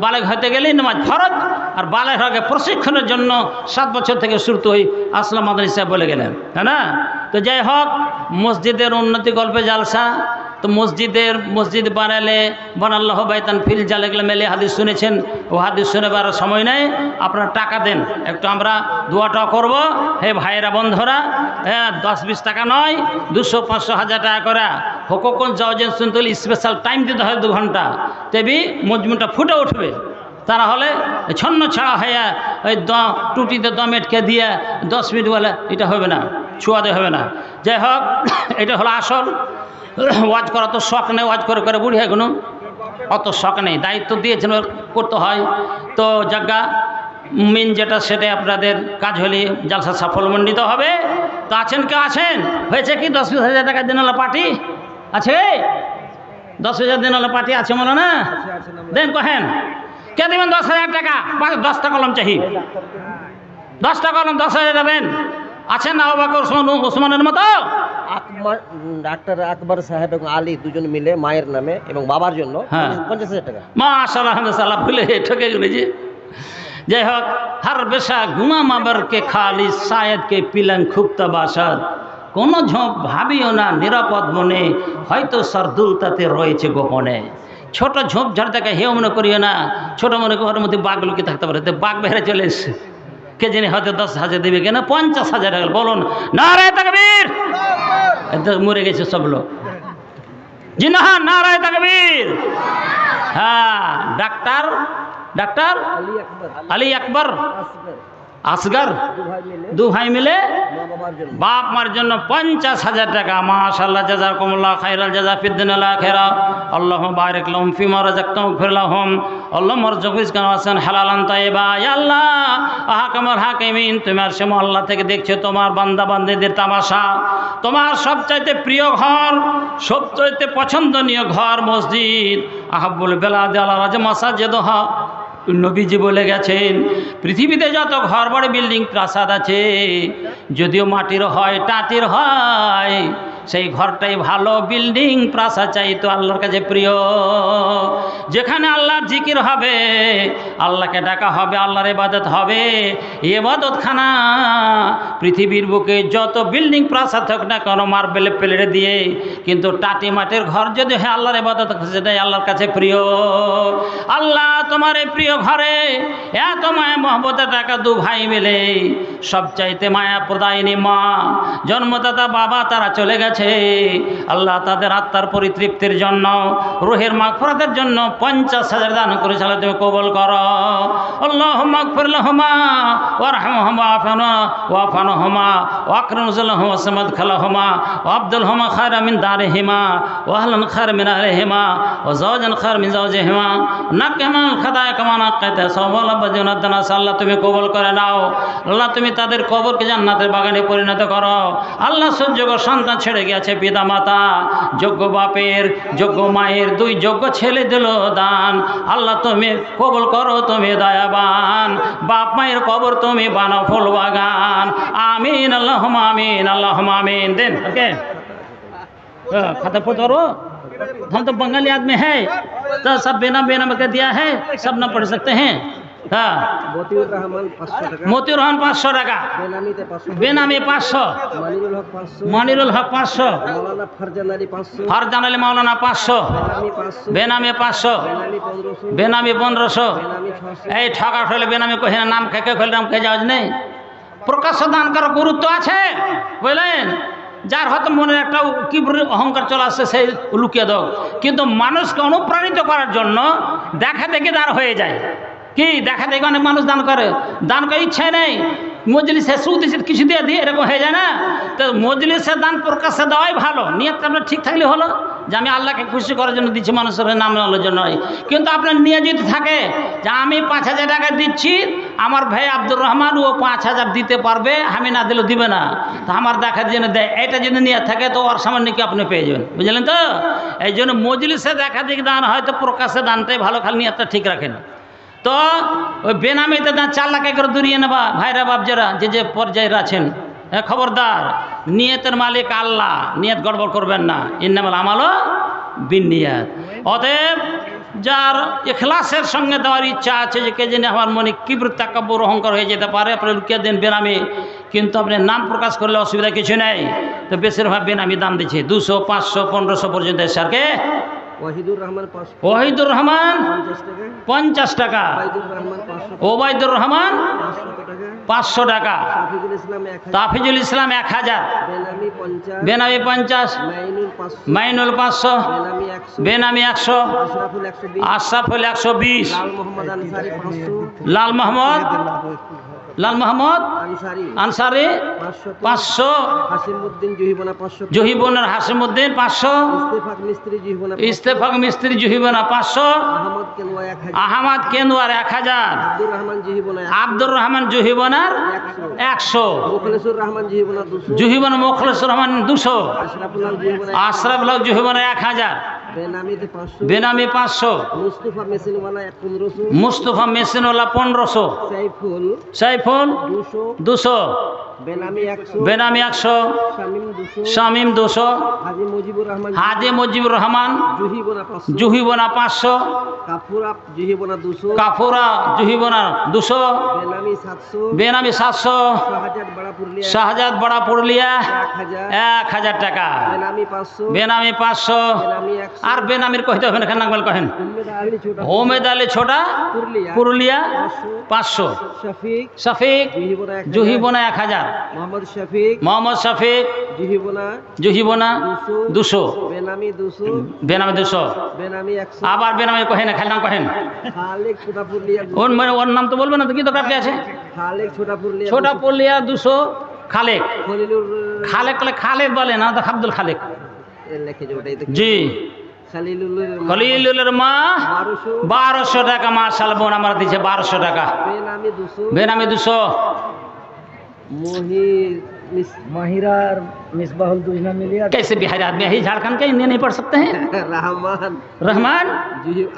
Speaker 1: বালেগ হতে গেলেই নামাজ ফরজ। আর বালেগ হয়ে প্রশিক্ষণের জন্য 7 বছর থেকে শুরু হই, আসলাম মাদানী সাহেব বলে গেলেন, হ্যাঁ না? তো যাই হোক, মসজিদের উন্নতি গল্পে জালসা, তো মসজিদ বানাল্লাহ বাইতান ফিল জালেগুলো মেলে হাদিস শুনেছেন, ও হাদিস শুনেবার সময় নেই, আপনারা টাকা দেন, একটু আমরা দোয়াটা করব। হে ভাইয়েরা বন্ধুরা, হ্যাঁ, 10-20 টাকা নয়, 200, 500, 1000 টাকা করে হকুকুন জাওজেন শুনতে হলে স্পেশাল টাইম দিতে হয় 2 ঘন্টা, তেবি মজমুটা ফুটে উঠবে। তারা হলে ছন্ন ছাড়া হয়ে ওই টুটিতে দম এটকে দিয়ে 10 মিনিট বলে এটা হবে না, ছোঁয়াতে হবে না। যাই হোক, এটা হলো আসল। ওয়াজ করা তো শখ নেই, ওয়াজ করে করে বুড়ি হয়, কোনো অত শখ নেই, দায়িত্ব দিয়েছেন করতে হয়। তো জায়গা মেন যেটা, সেটাই আপনাদের কাজ হলে জালসা সাফল্যমণ্ডিত হবে। তো আছেন, কেউ আছেন? হয়েছে কি 10-20 হাজার টাকা দিনওয়ালা পার্টি আছে? 10,000 দিনওয়ালা পার্টি আছে মনে না? দেন কহেন, কে দেবেন 10,000 টাকা? 10টা কলম চাই, 10টা কলম, 10,000 দেবেন। আছেন না? আবু বকর ওসমানের মতো
Speaker 2: ডাক্তার আকবর সাহেব এবং আলী দুজন মিলে মায়ের নামে এবং বাবার জন্য 50,000 টাকা।
Speaker 1: মাশাআল্লাহ, আল্লাহ ভুলে ঠকে গেছি। যাই হোক, হর বেশা ঘুমা মাবার কে খালি শায়দ কে পিলং খুব তবাসাদ, কোনো ঝোঁক ভাবিও না নিরাপদ মনে, হয়তো সরদুল তাতে রয়েছে গোপনে। ছোট ঝোঁপ ঝাড় থেকে হেও মনে করিও না, ছোট মনে ঘরের মধ্যে বাঘ লুকিয়ে থাকতে পারে, বাঘ বেড়ে চলে এসছে, কে জানি হয়তো 10,000 দেবে কেনা, 50,000 টাকা বলুন নারায়ে তাকবীর। মরে গেছে সব লোক, জি না, নারায়ে তাকবীর। হ্যাঁ, ডাক্তার আলী আকবর আসগর, 2 ভাই মিলে বাপ মার জন্য 50,000 টাকা। মাশাআল্লাহ, জাযাকুমুল্লাহ খায়রাল জাযা ফিদ দুনিয়া ওয়াল আখিরাহ। আল্লাহুম্মা বারিক লাহুম ফিমা রাযাকতাহুম ফির লাহুম, আল্লাহুম্মা রযুকহুম রিজকান ওয়াসিআন হালালান তাইয়্যিবা। ইয়া আল্লাহ, আহকামুল হাকিমিন, তুমি আরশে আল্লাহ থেকে দেখছো তোমার বান্দা বান্দীদের তামাশা। তোমার সবচাইতে প্রিয় ঘর, সবচাইতে পছন্দনীয় ঘর মসজিদ। আহাব্বুল বিলাদি আলা রাজি মাসাজিদুহা, নবীজি বলে গেছেন, পৃথিবীতে যত ঘর বাড়ি বিল্ডিং প্রাসাদ আছে, যদিও মাটির হয় টাটির হয়, সেই ঘরটাই ভালো, বিল্ডিং প্রাসাদ চাই তো আল্লাহর কাছে প্রিয়। যেখানে আল্লাহর জিকির হবে, আল্লাহকে ডাকা হবে, আল্লাহর ইবাদত হবে, ইবাদতখানা পৃথিবীর বুকে যত বিল্ডিং প্রাসাদ হোক না কেন মার্বেল প্লেট দিয়ে, কিন্তু টাটি মাটির ঘর যদি হয় আল্লাহর ইবাদত, সেটাই আল্লাহর কাছে প্রিয়। আল্লাহ তোমার এই প্রিয় ঘরে এত মায়া মহব্বতে টাকা দু ভাই মিলে, সবচাইতে মায়া প্রদায়িনী মা জন্মদাতা বাবা তারা চলে গেছে। আল্লাহ তাদের আত্মার পরিতৃপ্তির জন্য, রুহের মাগফিরাতের জন্য 50,000 দান করেছিল, তুমি কবুল করো। আল্লাহুম্মা গফির লাহুমা ওয়ারহামহুমা ওয়াফানহুমা ওয়াকরিম নুজুলাহুমা ওয়াসমাদখালাহুমা ওয়াবদুলহুমা খায়রাম মিন দারিহিমা ওয়াহলান খায়রাম মিন আহলিহিমা ওয়াজাওজান খায়রাম মিন জাওজিহিমা নাকামান খাদায় কামা নাকাইতা সাওয়ালা বাজনাদানা। আল্লাহ তুমি কবুল করে নাও। আল্লাহ তুমি তাদের কবরকে জান্নাতের বাগানে পরিণত করো। আল্লাহ যোগ্য সন্তান ছেড়ে গেছে, পিতা মাতা যোগ্য বাপের যোগ্য মায়ের 2 যোগ্য ছেলে দিল দান। আল্লাহ তুমি কবুল করো, তুমি দয়াবান। বাপ মায়ের কবর তুমি বানাও ফুল বাগান। আমিন আল্লাহুম্মা আমিন আল্লাহুম্মা আমিন। দেন ওকে खाता पढ़ो रो, हम तो बंगाली आदमी है तो सब बेना बेना में दिया है, सब ना पढ़ सकते हैं। हाँ,
Speaker 2: মতিউর রহমান 500 টাকা,
Speaker 1: মতিউর রহমান 500 টাকা,
Speaker 2: বেনামিতে 500,
Speaker 1: বেনামি 500,
Speaker 2: মানিরুল হক 500,
Speaker 1: মনিরুল হক 500,
Speaker 2: মাওলানা ফারজান আলী 500,
Speaker 1: ফারজান আলী মাওলানা 500,
Speaker 2: বেনামি 500,
Speaker 1: বেনামি 500,
Speaker 2: বেনামি 1500,
Speaker 1: বেনামি 1500।
Speaker 2: বেনামি 600,
Speaker 1: এই ঠকা হলে বেনামি কহে না, নাম খেকে খেলে নাম খেয়ে যাওয়া নেই। প্রকাশ্য দান করার গুরুত্ব আছে, বুঝলেন? যার হয়তো মনে একটা কি অহংকার চলে আসছে সে লুকিয়ে দাও, কিন্তু মানুষকে অনুপ্রাণিত করার জন্য দেখা দেখে দান হয়ে যায়। কি দেখা দেখে অনেক মানুষ দান করে, দান করার ইচ্ছা নেই, মজলিসে সুদ কিছু দিয়ে দিয়ে এরকম হয়ে যায় না। তো মজলিসে দান প্রকাশ্যে দেওয়াই ভালো, নিয়তটা আপনার ঠিক থাকলে হলো যে আমি আল্লাহকে খুশি করার জন্য দিচ্ছি, মানুষের নাম নেওয়ার জন্য নয়। কিন্তু আপনার নিয়ে যদি থাকে যে আমি 5,000 টাকা দিচ্ছি, আমার ভাই আব্দুর রহমান ও 5,000 দিতে পারবে, আমি না দিলেও দিবে না, তো আমার দেখার জন্য দেয়, এটা যদি নিয়ে থাকে তো ওর সামান্য কি আপনি পেয়ে যাবেন, বুঝলেন তো? এই জন্য মজলিসে দেখা দেখি দান হয়তো প্রকাশ্যে দানটাই ভালো, খালি নিয়তটা ঠিক রাখেন। তো ওই বেনামিতে দান 4 লাখ করে দূরিয়ে নেবা ভাইরা বাপজারা যে যে পর্যায়ে আছেন, খবরদার, নিয়তের মালিক আল্লাহ, নিয়ত গড়বড় করবেন না। ইন্নামাল আমালু বিন্নিয়াত। অতএব যার ইখলাসের সঙ্গে দেওয়ার ইচ্ছা আছে, যে কে জানে আমার মনে কিবর তাকাব্বুর অহংকার হয়ে যেতে পারে, আপনি লুকিয়ে দেন বেনামি, কিন্তু আপনি নাম প্রকাশ করলে অসুবিধা কিছু নেই। তো বেশিরভাগ বেনামি দাম দিচ্ছে 200, 500, 1500 পর্যন্ত। স্যারকে
Speaker 2: ওয়াহিদুর রহমান 500,
Speaker 1: ওয়াহিদুর রহমান
Speaker 2: 50 টাকা,
Speaker 1: 50 টাকা,
Speaker 2: ওবাইদুর রহমান 500,
Speaker 1: ওবাইদুর রহমান
Speaker 2: 500 টাকা,
Speaker 1: 500 টাকা,
Speaker 2: শাফিকুল ইসলাম 1000,
Speaker 1: তাফিজুল ইসলাম 1000,
Speaker 2: বেনামি 50,
Speaker 1: বেনামি 50,
Speaker 2: মাইনুল 500,
Speaker 1: মাইনুল 500,
Speaker 2: বেনামি 100,
Speaker 1: বেনামি 100,
Speaker 2: আশরাফুল 120,
Speaker 1: আশরাফুল 120,
Speaker 2: লাল মোহাম্মদ আনসারি 500,
Speaker 1: লাল মোহাম্মদ আনসারি 500,
Speaker 2: হাসিমউদ্দিন জহিবনা 500,
Speaker 1: জহিবনের হাসিমউদ্দিন 500,
Speaker 2: ইস্তেফাক মিস্ত্রি জহিবনা,
Speaker 1: ইস্তেফাক মিস্ত্রি জহিবনা 500,
Speaker 2: আহমদ কেনওয়া 1000,
Speaker 1: আহমদ কেনওয়ার 1000,
Speaker 2: আব্দুর রহমান জহিবনা
Speaker 1: আব্দুর রহমান জহিবনার 100,
Speaker 2: মুখলেসুর রহমান জহিবনা 200,
Speaker 1: জহিবন মুখলেসুর রহমান 200,
Speaker 2: আশরাফুল আল জহিবনা,
Speaker 1: আশরাফুল জহিবনা 1000,
Speaker 2: বেনামিতে 500,
Speaker 1: বেনামি 500,
Speaker 2: মুস্তাফা মেসিনওয়ালা 1500,
Speaker 1: মুস্তফা মেসিনওয়ালা 1500, সাইফুল 200,
Speaker 2: বেনামি 100,
Speaker 1: বেনামি 100,
Speaker 2: শামিম 200,
Speaker 1: শামিম 200,
Speaker 2: হাজী মুজিবুর রহমান
Speaker 1: হাজি মুজিবুর রহমান
Speaker 2: জহিবনা 500,
Speaker 1: জহিবনা 500,
Speaker 2: কাফুরা জহিবনা 200,
Speaker 1: কাফুরা জহিবনা 200,
Speaker 2: বেনামি 700,
Speaker 1: বেনামি 700,
Speaker 2: শাহজাদ বড়া পুরলিয়া
Speaker 1: শাহজাদ বড়া পুরুলিয়া
Speaker 2: 1000,
Speaker 1: 1000 টাকা,
Speaker 2: বেনামি 500,
Speaker 1: বেনামি 500,
Speaker 2: বেনামি 100,
Speaker 1: আর বেনামির কইতে হবে না, কেন নাকবাল কহেন।
Speaker 2: উম্মেদ আলী ছোটা
Speaker 1: হোমেদ আলী ছোটা
Speaker 2: পুরলিয়া
Speaker 1: পুরুলিয়া 500,
Speaker 2: শফিক
Speaker 1: শফিক
Speaker 2: জহিবনা 1000,
Speaker 1: জহিবনা 1000,
Speaker 2: মোহাম্মদ শফিক
Speaker 1: মোহাম্মদ শফিক
Speaker 2: জহিবনা
Speaker 1: জহিবনা 200,
Speaker 2: বেনামি 200,
Speaker 1: বেনামি 200,
Speaker 2: বেনামি 100,
Speaker 1: আবার বেনামি কহেন, খালি নাম কহেন।
Speaker 2: খালেক ছোটা পুরলিয়া
Speaker 1: ওর মানে ওর নাম তো বলবেন না, তো কি দরকার কি আছে?
Speaker 2: খালেক ছোটা পুরলিয়া
Speaker 1: ছোটা পুরুলিয়া 200, খালেক,
Speaker 2: খলিলুর
Speaker 1: খালেক বলে খালেক বলে না, তো আব্দুল খালেক।
Speaker 2: লেখে যে ওটাই তো
Speaker 1: জি,
Speaker 2: খালিলুর
Speaker 1: খলিলুলের মা 1200 টাকা, মাশাআল্লাহ বোন আমার দিচ্ছে 1200 টাকা,
Speaker 2: বেনামি 200,
Speaker 1: বেনামি 200,
Speaker 2: माहिरा और मिसबाहुल दूजना मिलिए
Speaker 1: कैसे बिहारी आदमी है, झारखंड के हिंदी नहीं पढ़ सकते हैं?
Speaker 2: रहमान
Speaker 1: रहमान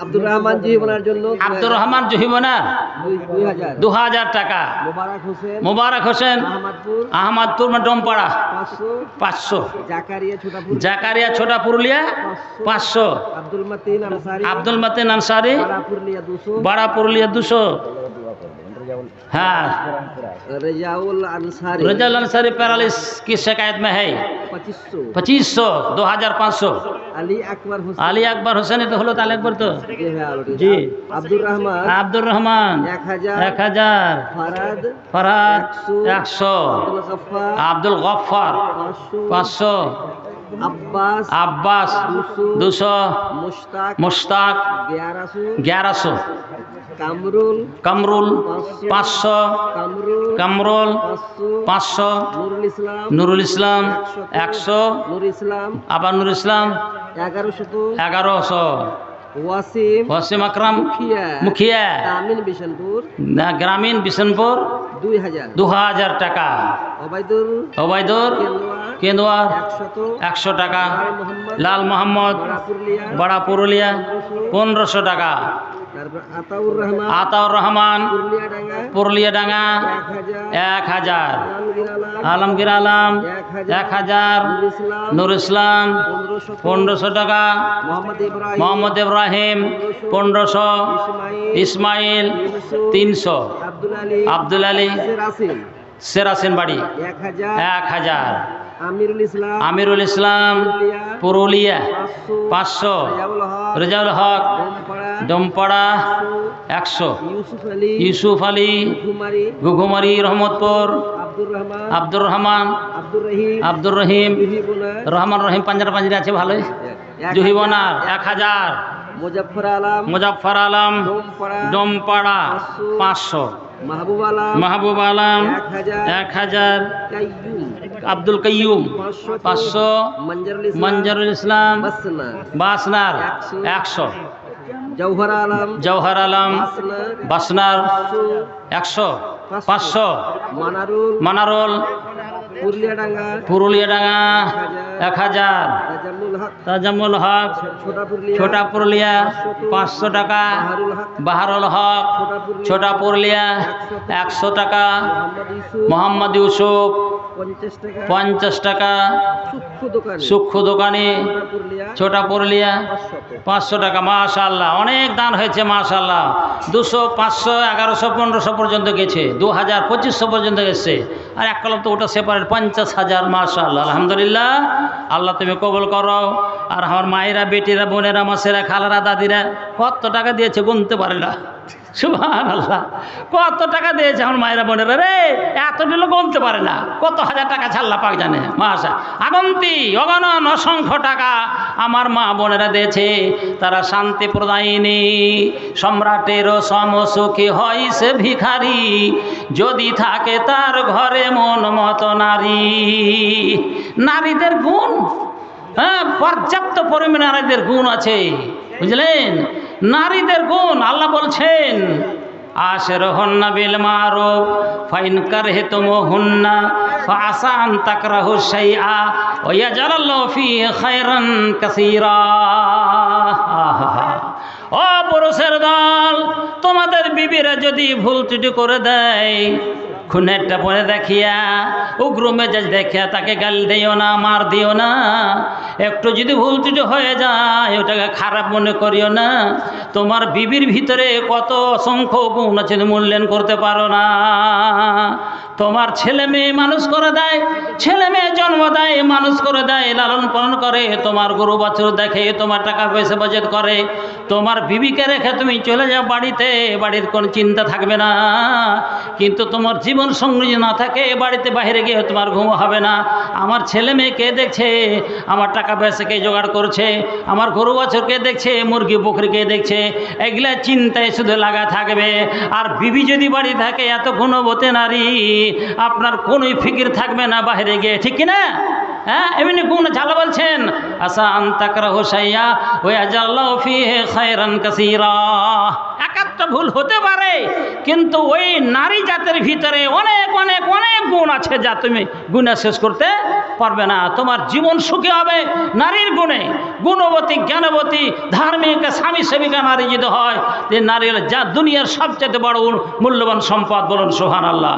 Speaker 2: আব্দুর রহমান জীবনের জন্য
Speaker 1: আব্দুর রহমান জহিবনার
Speaker 2: 2000
Speaker 1: 2000 টাকা।
Speaker 2: মোবারক হোসেন
Speaker 1: मुबारक हुसैन
Speaker 2: আহমদপুর
Speaker 1: अहमदपुर में डोमपाड़ा
Speaker 2: 500
Speaker 1: 500।
Speaker 2: জাকারিয়া ছোটাপুর
Speaker 1: জাকারিয়া छोटा पुरुलिया 500।
Speaker 2: আব্দুল মতিন আনসারি
Speaker 1: अब्दुल मतीन अंसारी
Speaker 2: बड़ा पुरलिया 200
Speaker 1: बड़ा पुरुलिया 200। हाँ,
Speaker 2: रजाउल अंसारी
Speaker 1: रजल अंसारी पैरालिस की शिकायत में है
Speaker 2: 2500
Speaker 1: 2500 2500।
Speaker 2: अली अकबर हुसैन
Speaker 1: अली अकबर हुसैन तो हलो ताले अकबर तो
Speaker 2: जी है already।
Speaker 1: जी।
Speaker 2: अब्दुल रहमान
Speaker 1: अब्दुल रहमान
Speaker 2: 1000
Speaker 1: 1000।
Speaker 2: फरद
Speaker 1: फरहाद
Speaker 2: 100
Speaker 1: 100।
Speaker 2: अब्दुल गफ्फार
Speaker 1: अब्दुल गफ्फार
Speaker 2: 500
Speaker 1: 500।
Speaker 2: अब्बास
Speaker 1: अब्बास 200।
Speaker 2: मुश्ताक
Speaker 1: मुश्ताक
Speaker 2: 1100
Speaker 1: 1100।
Speaker 2: कामरुल
Speaker 1: कमरुल 500।
Speaker 2: कामरुल
Speaker 1: कमरुल
Speaker 2: 500
Speaker 1: 500।
Speaker 2: नूरुल इस्लाम
Speaker 1: नुरुल इस्लाम 100।
Speaker 2: नूर इस्लाम
Speaker 1: আবার নুর ইসলাম
Speaker 2: 1100
Speaker 1: 1100।
Speaker 2: ওয়াসিম
Speaker 1: ওয়াসিম আকরাম মুখিয়া
Speaker 2: তামিন বিশনপুর
Speaker 1: গ্রামীণ বিশনপুর
Speaker 2: 2000
Speaker 1: 2000 টাকা।
Speaker 2: ওবাইদুর
Speaker 1: ওবায়দুর কেন্দুয়ার 100 টাকা। লাল মোহাম্মদ বড়া পুরুলিয়া 1500 টাকা।
Speaker 2: তারপর আতাউর রহমান
Speaker 1: আতাউর রহমান
Speaker 2: পুরুলিয়া ডাঙ্গা
Speaker 1: পুরুলিয়া ডাঙ্গা 1000। আলমগীর আলম 1000। নুর ইসলাম 1500 টাকা। মোহাম্মদ ইব্রাহিম 1500। ইসমাইল 300। আব্দুল আলী সেরাসিন বাড়ি 1000। আমিরুল ইসলাম পুরুলিয়া 500। রেজাউল হক ডোমপাড়া 100। ইউসুফ আলী ঘুঘুমারি রহমতপুর আব্দুর রহমান আব্দুর রহিম রহমান রহিম পাঞ্জারা আছে ভালোই। জহিবনার 1000। মুজফর আলম ডোমপাড়া 500। মাহবুব আলম 1000। আব্দুল কাইয়ুম 500। মঞ্জরুল ইসলাম বাসনার 100। জওহর আলম বাসনার 100 500। মানারুল পুরুলিয়া ডাঙ্গা 1000। তাজামুল হক ছোটা পুরুলিয়া 500 টাকা। বাহারুল হক ছোটা পুরুলিয়া 100 টাকা। মোহাম্মদ ইউসুফ 50 টাকা। সূক্ষ্ম দোকানি ছোটা পুরুলিয়া 500 টাকা। মাশাআল্লাহ অনেক দান হয়েছে মাশাআল্লাহ। 200 500 1100 1500 পর্যন্ত গেছে, 2000 2500 পর্যন্ত গেছে। আর এক কলম তো ওটা সেপারেট 50,000। মাশাআল্লাহ আলহামদুলিল্লাহ। আল্লাহ তুমি কবুল করো। আর আমার মায়েরা বেটিরা বোনেরা মাসেরা খালারা দাদিরা কত টাকা দিয়েছে গুনতে পারে না। সুবহানাল্লাহ কত টাকা দিয়েছে আমার মায়েরা বোনেরা রে, এতগুলো গুনতে পারে না। কত হাজার টাকা আল্লাহ পাক জানে। মাশা আগন্তি অগণন অসংখ্য টাকা আমার মা বোনেরা দিয়েছে। তারা শান্তি প্রদায়িনী সম্রাটেরও সমসুখী হয় সে ভিখারি, যদি থাকে তার ঘরে মন মতো নারী। নারীদের গুণ, হ্যাঁ পর্যাপ্ত পরিমাণে নারীদের গুণ আছে, বুঝলেন? নারীদের গুণ আল্লাহ বলছেন আশরহুন্না বিল মারুফ ফাইন কারহিতুমুহুন্না ফাআসা আন তাকরাহু শাইআ ওয়া ইয়াজআলাল্লাহু ফীহি খায়রান কাসীরা। ও পুরুষের দল, তোমাদের বিবিরা যদি ভুল ত্রুটি করে দেয়, খুনেরটা পরে দেখিয়া উগ্র মেজাজ দেখিয়া তাকে গাল দিও না, মার দিও না। একটু যদি ভুল ত্রুটি হয়ে যায় ওটাকে খারাপ মনে করিও না। তোমার বিবির ভিতরে কত অসংখ্য গুণ আছে মূল্যায়ন করতে পারো না। তোমার ছেলে মেয়ে মানুষ করে দেয়, ছেলে মেয়ে জন্ম দেয়, মানুষ করে দেয়, লালন পালন করে, তোমার গরু বাছুর দেখে, তোমার টাকা পয়সা বাজেট করে। তোমার বিবিকে রেখে তুমি চলে যাও বাড়িতে, বাড়ির কোনো চিন্তা থাকবে না। কিন্তু তোমার জীবন সঙ্গী না থাকে, বাড়িতে বাইরে গিয়ে তোমার ঘুম হবে না। আমার ছেলে মেয়ে কে দেখছে, আমার টাকা পয়সা কে জোগাড় করছে, আমার গরু বাছুর কে দেখছে, মুরগি বকরি কে দেখছে, এগুলা চিন্তায় শুধু লাগা থাকবে। আর বিবি যদি বাড়ি থাকে এত গুণবতী নারী, আপনার কোনোই ফিকির থাকবে না বাইরে গিয়ে, ঠিক কিনা? হ্যাঁ এমনি গুণ ঝালা বলছেন আসা আন তাকরাহু শাইআ ওয়া ইয়াজআলাল্লাহু ফীহি খায়রান কাসীরা। একটা ভুল হতে পারে, কিন্তু ওই নারী জাতের ভিতরে অনেক অনেক অনেক গুণ আছে যা তুমি গুণে শেষ করতে পারবে না। তোমার জীবন সুখী হবে নারীর গুণে। গুণবতী, জ্ঞানবতী, ধার্মিক, স্বামী সেবিকা নারী যদি হয়, যে নারীর যা দুনিয়ার সবচেয়ে বড় মূল্যবান সম্পদ। বলুন সুবহানাল্লাহ।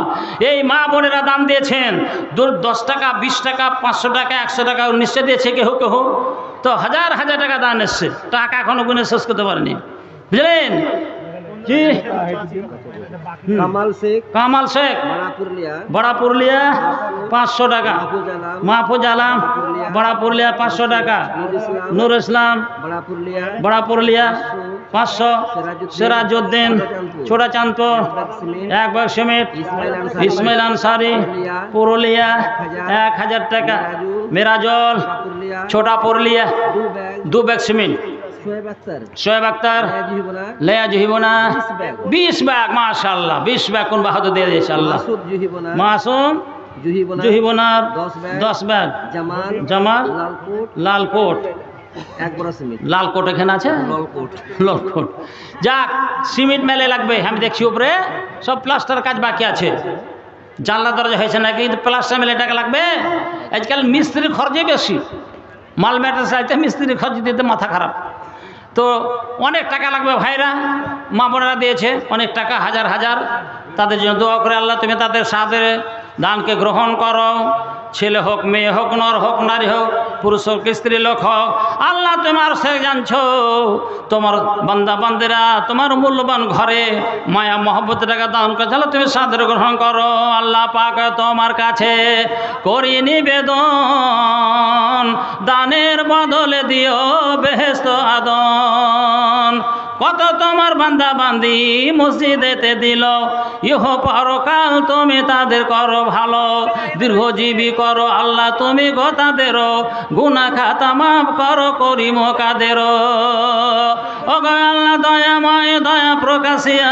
Speaker 1: এই মা বোনেরা দান দিয়েছেন 10 টাকা, 20 টাকা, 500 টাকা, 100 টাকা নিশ্চয় দিয়েছে কেহ কেহ, তো হাজার হাজার টাকা দান এসছে, টাকা এখনো গুণে শেষ করতে পারেনি, বুঝলেন কি? কামাল শেখ বড়া পুরুলিয়া 500 টাকা, মাহফুজ আলম বড়া পুরুলিয়া 500 টাকা, নূর ইসলাম বড়া পুরুলিয়া 500, সিরাজউদ্দিন ছোটা চাঁদপুর 1 ব্যাগ সিমেন্ট, ইসমাইল আনসারি পুরুলিয়া 1000 টাকা, মেরাজল ছোটা পুরুলিয়া 2 ব্যাগ সিমেন্ট, শোয়েব আক্তার লেয়া জহিবনা 20 ব্যাগ, মাশাআল্লাহ 20 ব্যাগ কোন বাহাদুর দিয়ে দিয়েছে আল্লাহ। মাসুম জহিবনার 10 ব্যাগ, জামাল লালকোট লালকোট এখানে আছে, লালকোট। যাক, সিমেন্ট মেলে লাগবে, আমি দেখছি উপরে সব প্লাস্টার কাজ বাকি আছে, জানলা দরজা হয়েছে নাকি, কিন্তু প্লাস্টার মেলে টাকা লাগবে। আজকাল মিস্ত্রির খরচই বেশি, মাল ম্যাটার চাইতে মিস্ত্রির খরচ দিতে মাথা খারাপ। তো অনেক টাকা লাগবে ভাইরা, মা বোনেরা দিয়েছে অনেক টাকা, হাজার হাজার। তাদের জন্য দোয়া করে আল্লাহ তুমি তাদের সাথে দানকে গ্রহণ করো। ছেলে হোক, মেয়ে হোক, নর হোক, নারী হোক, পুরুষ হোক, স্ত্রী লোক হোক, আল্লাহ তোমার সে জানছো তোমার বান্দা বান্দিরা তোমার মূল্যবান ঘরে মায়া মহব্বত টাকা দান করে, তাহলে তুমি সাদরে গ্রহণ করো। আল্লাহ পাক তোমার কাছে করি নিবেদন, দানের বদলে দিও বেহেশত আদন। কত তোমার বান্দা বান্দি মসজিদেতে দিল, ইহ পরকাল তুমি তাদের করো ভালো, দীর্ঘজীবী করো আল্লাহ তুমি গো তাদেরও, গুনাহ খাতা মাফ করো করিম কাদেরও। ও গো আল্লাহ দয়াময় দয়া প্রকাশিয়া,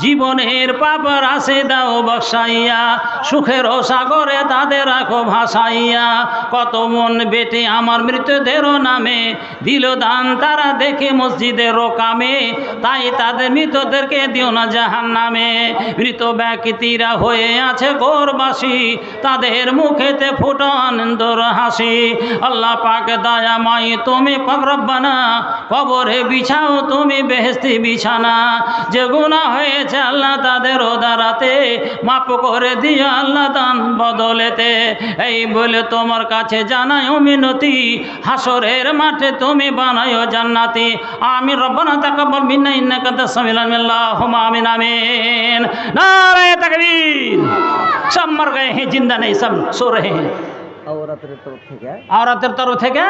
Speaker 1: জীবনের পাপ রাশি দাও বসাইয়া, সুখের সাগরে তাদের রাখো ভাসাইয়া। কত মন বেটে আমার মৃতদেরও নামে দিল দান, তারা দেখে মসজিদের কামে, তাই তাদের মৃতদেরকে দিও না জাহান্নামে। মৃত ব্যক্তিরা হয়ে আছে গোরবাসী, তাদের মুখেতে ফুটো আনন্দর হাসি। আল্লাহ পাক দয়াময় তুমি পাক রব্বানা, কবরে বিছাও তুমি বেহেশতি বিছানা। যে গুনাহ হয়েছে আল্লাহ তাদের দ্বারাতে মাফ করে দিও আল্লাহ দান বদলেতে। এই বলে তোমার কাছে জানাই মিনতি, হাসরের মাঠে তুমি বানায়ো জান্নাতি। আমিন। রব্বানা তাকাব্বাল মিন্না ইন্নাকা আনতাস সামিউল আলিম। আল্লাহুম্মা আমিন আমিন। নারে তাকবীর। সব মর গয়ে हैं, जिंदा नहीं, सब सो रहे हैं। আওরাতের তরফ থেকে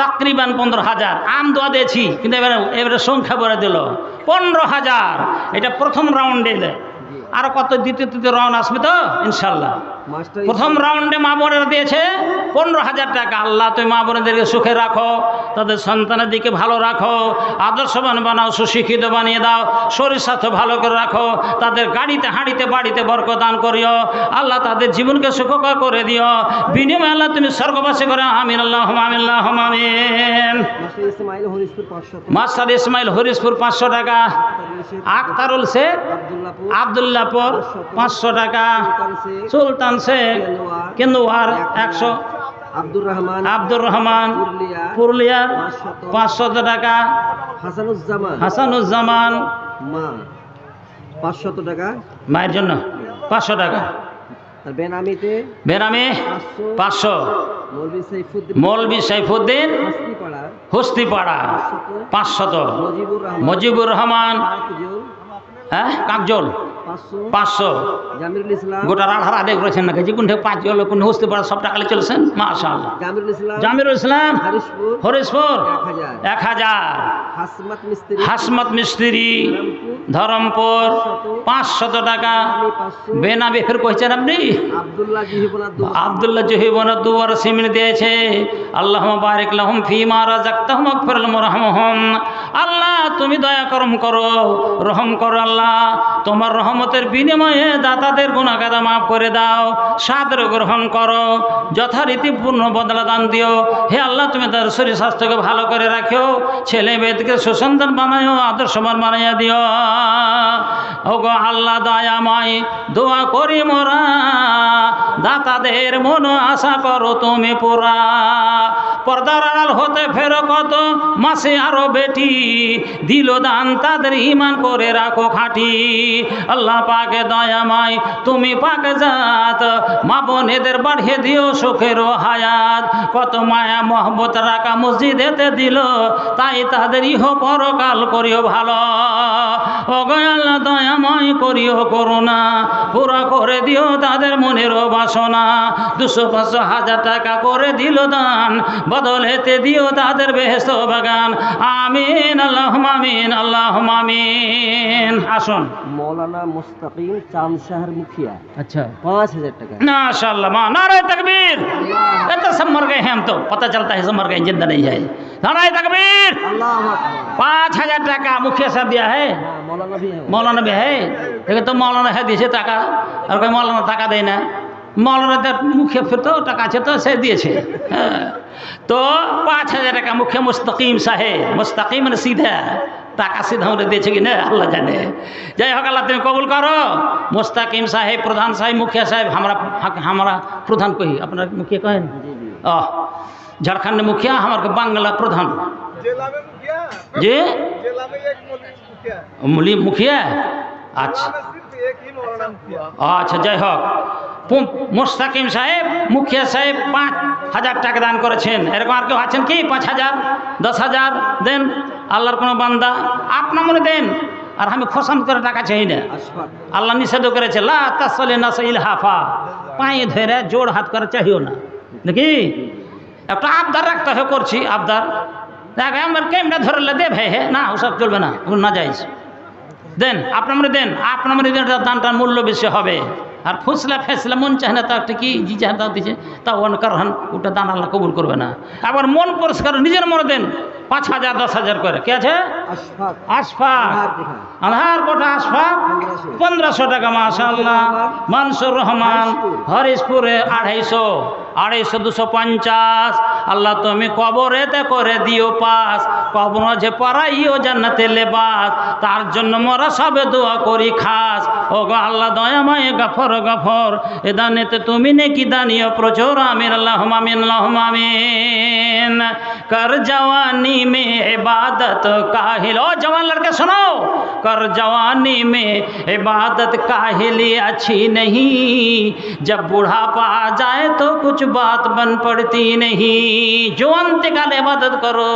Speaker 1: তাকরিবান 15,000 আম দোয়া দিয়েছি, কিন্তু এবারে সংখ্যা বলে দিল 15,000। এটা প্রথম রাউন্ডে, আর কত দ্বিতীয় তৃতীয় রাউন্ড আসবে তো ইনশাল্লাহ। প্রথম রাউন্ডে মা বোনেরা দিয়েছে 15,000 টাকা। আল্লাহ তুমি মা বোনেদেরকে সুখে রাখো, তাদের সন্তানের দিকে ভালো রাখো, আদর্শবান বানাও, সুশিক্ষিত বানিয়ে দাও, শরীর স্বাস্থ্য ভালো করে রাখো, তাদের গাড়িতে হাঁড়িতে বাড়িতে বরকত দান করিও আল্লাহ, তাদের জীবনকে সুখকর করে দিও। বিনিময়ে আল্লাহ তুমি স্বর্গবাসী করে আমিন। আল্লাহুম্মা আমিন আল্লাহুম্মা আমিন। মাস্টার ইসমাইল হরিশপুর 500 টাকা, আখতারুল শেখ আব্দুল্লাহপুর 500 টাকা, সুলতান শেখ কেন্দুয়ার 100, আব্দুর রহমান পুরুলিয়া 500 টাকা, হাসানুজ্জামান
Speaker 2: 500 টাকা,
Speaker 1: মায়ের জন্য 500 টাকা, বেনামি 500, মৌলভী সাইফুদ্দিন হস্তিপাড়া 500, মজিবুর রহমান কাকজল 500, গোটা রাঢ়ার আদেক রয়েছেন না যে কোন 5 জল কোন হস্তে পাড়া সব টাকা চলেছেন মাশাআল্লাহ। জামিরুল ইসলাম হরিশপুর 1000, হাসমত মিস্ত্রি ধরমপুর 500 টাকা, বেনামি ফের কইছেন আপনি আব্দুল্লাহ জহিবনা দুয়ার সিমেন্ট দিয়েছে। আল্লাহুম্মা বারিক লাহুম ফিমা রাযাকতাহুম ওয়াগফির লাহুম ওয়ারহামহুম। আল্লাহ তুমি দয়া করম করো, রহম করো আল্লাহ। তোমার রহমতের বিনিময়ে দাতাদের গুনাহগাদা মাফ করে দাও, সাদর গ্রহণ করো, যথারীতি পূর্ণ বদলা দান দিও। হে আল্লাহ তুমি তার শরীর স্বাস্থ্যকে ভালো করে রাখো, ছেলে মেয়েদেরকে সুসন্তান বানাইও, আদর্শবান বানাইয়া দিও। ওগো আল্লাহ দয়াময়, দোয়া করি মোরা, দাতাদের মন আশা করো তুমি পুরা। পর্দার আড়াল হতে ফেরো কত মাসে আরো বেটি, দিল দান তাদের ঈমান করে রাখো খাঁটি। আল্লাহ পাকে দয়াময়, তুমি পাকে জাত, মা বোনেদের বাড়িয়ে দিও সুখেরও হায়াত। কত মায়া মহব্বত রাখা মসজিদেতে দিল, তাই তাদের ইহ পরকাল করিও ভালো। ওগো আল্লাহ দয়াময় করিও করুণা, পুরা করে দিও তাদের মনেরও বাসনা। 200-500-1000 টাকা করে দিল দান, বদলেতে দিও তাদের বেহেশত বাগান। আমিন আল্লাহুম্মা আমিন আল্লাহুম্মা আমিন। আসুন
Speaker 2: मौलाना मुस्तकीम चांद शहर मुखिया,
Speaker 1: अच्छा
Speaker 2: 5000 টাকা।
Speaker 1: माशाअल्लाह, मां नारे तकबीर। ये तो सब मर गए हैं, हम तो पता चलता है सब मर गए, जिंदा नहीं है। नारे तकबीर।
Speaker 2: अल्लाह अकबर।
Speaker 1: 5000 টাকা मुखिया साहब दिया है,
Speaker 2: हाँ, मौलाना भी है।
Speaker 1: मौलाना भी है। देखो तो मौलाना है दिए टाका, और कोई मौलाना टाका देना, मौलाना तो मुखिया फिर तो टाका छे तो से दिए छे। तो 5000 টাকা मुखिया मुस्तकीम साहेब, मुस्तकीम ने सीधा টাকা সিধা দিয়েছে কি না আল্লাহ জানে। যাই হোক আল্লাহ তুমি কবুল করো। মুস্তাকিম সাহেব, প্রধান সাহেব, মুখিয়া সাহেব, আমরা প্রধান কহি, আপনারা মুখিয়া কহেন? ঝাড়খণ্ড মুখিয়া, আমার বাংলা প্রধান जी মুখিয়া। আচ্ছা আচ্ছা, যাই হোক মুস্তাকিম সাহেব, মুখিয়া সাহেব 5000 টাকা দান করেছেন। এরকম আর কেউ আছেন কি? 5000, 10,000 দেন। আল্লাহর কোনো বান্দা আপনার মনে দেন, আর আমি খোসাম করে টাকা চাই না। আল্লাহ নিষেধ করেছে, লা তাসলি নাস ইলহাফা, পায়ে ধরে জোড় হাত করে চাহিও না। নাকি একটা আবদার রাখতে হয়, করছি আবদার, দেখ আমার কেমটা ধরলে দে ভাই, হে না ওসব চলবে না, না যাইস। দেন আপনার মনে দেন, আপনার মনে দেন, দানটার মূল্য বেশি হবে। আর ফুসলা ফেসলা মন চাহে না, তা একটা কি জি চাহে তাও দিচ্ছে, তা অনকার হন, ওটা দান আল্লাহ কবুল করবে না। আবার মন পরিষ্কার নিজের মনে দেন, 5000, 10,000 করে। কে আছে? আশফাক, আনহার কোটা আশফাক 1500 টাকা। মাশাআল্লাহ। মানসুর রহমান হরিশপুরে 250, 250। আল্লাহ তুমি কবরেতে করে দিও পাস, কবর যে পড়াইও জান্নাতে লেবাস, তার জন্য মোরা সবে দোয়া করি খাস। ও গো আল্লাহ দয়াময় গফর গফর, এ দানেতে তুমি নেকি দানিও প্রচুর। আমিন আল্লাহুম্মা আমিন আল্লাহুম্মা আমিন। कर जवानी में इबादत काहिल, ओ जवान लड़के सुनो, कर जवानी में इबादत काहिली अच्छी नहीं, जब बुढ़ापा आ जाए तो कुछ बात बन पड़ती नहीं। জওয়ান্তে কালে ইবাদত করো,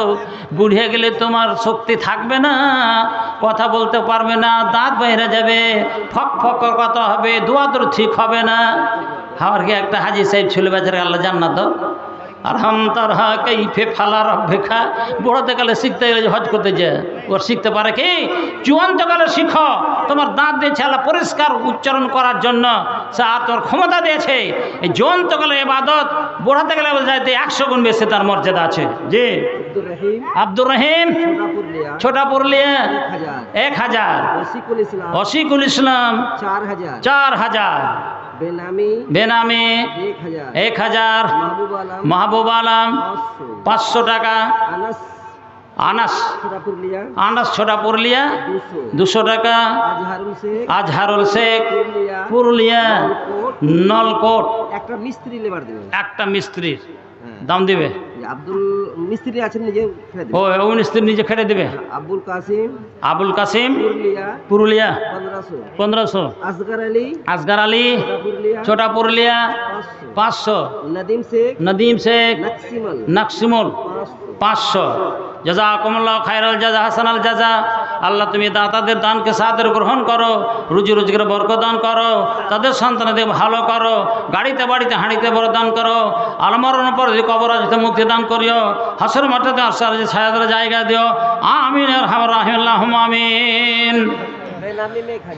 Speaker 1: বুড়ে গেলে তোমার শক্তি থাকবে না, কথা বলতে পারবে না, দাঁত বাইরে যাবে, ফক ফক কথা হবে, দোয়াদর ঠিক হবে না। আমার কি একটা হাজি সাহেব ছিল, বেচারা আল্লাহ জান্নাত দাও। আর হাম তার হা কাইফে ফালা রব্বিকা, বড়তে কালে শিখতে গেলে হজ করতে যায়, ওর শিখতে পারে কি? চূড়ান্ত কালে শিখো, তোমার দাঁত দিয়েছে আল্লাহ পরিষ্কার উচ্চারণ করার জন্য, সে আর তোর ক্ষমতা দিয়েছে। এই চূড়ান্ত কালে ইবাদত বড়াতে গেলে যাইতে 100 গুণ বেশি তার মর্যাদা আছে। জি আব্দুর রহিম ছোটা পুরুলিয়া 1000, ওসিকুল ইসলাম 4000, বেনামি 1000, মাহবুব আলম 500 টাকা, আনাস ছোটা পুরুলিয়া 200 টাকা, আজহারুল শেখ পুরুলিয়া নলকোট। একটা মিস্ত্রির দাম দিবে,
Speaker 2: আব্দুল মিস্ত্রি আছেন নিজে,
Speaker 1: ও মিস্ত্রি নিজে খেটে দিবে। আবুল কাসিম পুরুলিয়া 1500, আসগার আলী ছোটা পুরুলিয়া 500, নদীম শেখ নকসিমুল 500। জাযাকুমুল্লাহ খায়রাল জাযা হাসানাল জাযা। আল্লাহ তুমি দাতাদের দানকে সাদর গ্রহণ করো, রুজি রোজগারে বরকত দান করো, তাদের সন্তানদের ভালো করো, গাড়িতে বাড়িতে হাঁড়িতে বড় দান করো, আলমরণ পর যে কবর আছে মুক্তি দান করিও, হাসর মাঠে ছায়াদের জায়গা দিও। আমিন আরহামার রাহিম আল্লাহুম্মা আমিন।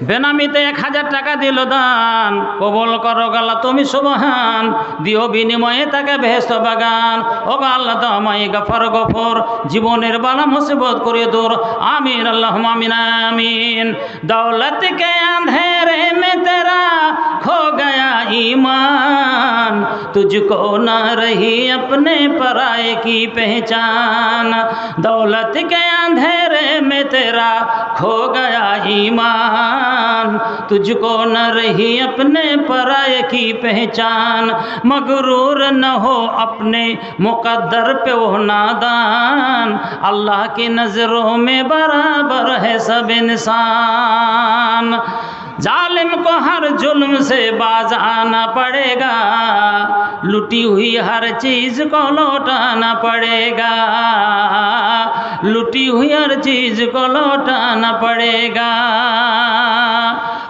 Speaker 1: বেনামিতে 1000 টাকা দিল দান, কবল করো আল্লাহ তুমি সুবহান, দিও বিনিময়ে তাকে বেহেশত বাগান। ও আল্লাহ তোমায় গফর গফর, জীবনের বালা মুসিবত করে দূর, আমিন আল্লাহুম্মা আমিন আমিন। दौलत के अंधेरे में तेरा खो गया ईमान, तुझको न रही अपने पराये की पहचान। दौलत के अंधेरे में तेरा खो गया ईमान, तुझको न रही अपने पराये की पहचान। मगरूर न हो अपने मुकद्दर पे वो नादान, अल्लाह की नज़रों में बराबर है सब इंसान। जालिम को हर जुल्म से बाज आना पड़ेगा, लुटी हुई हर चीज़ को लौटाना पड़ेगा, लुटी हुई हर चीज़ को लौटाना पड़ेगा।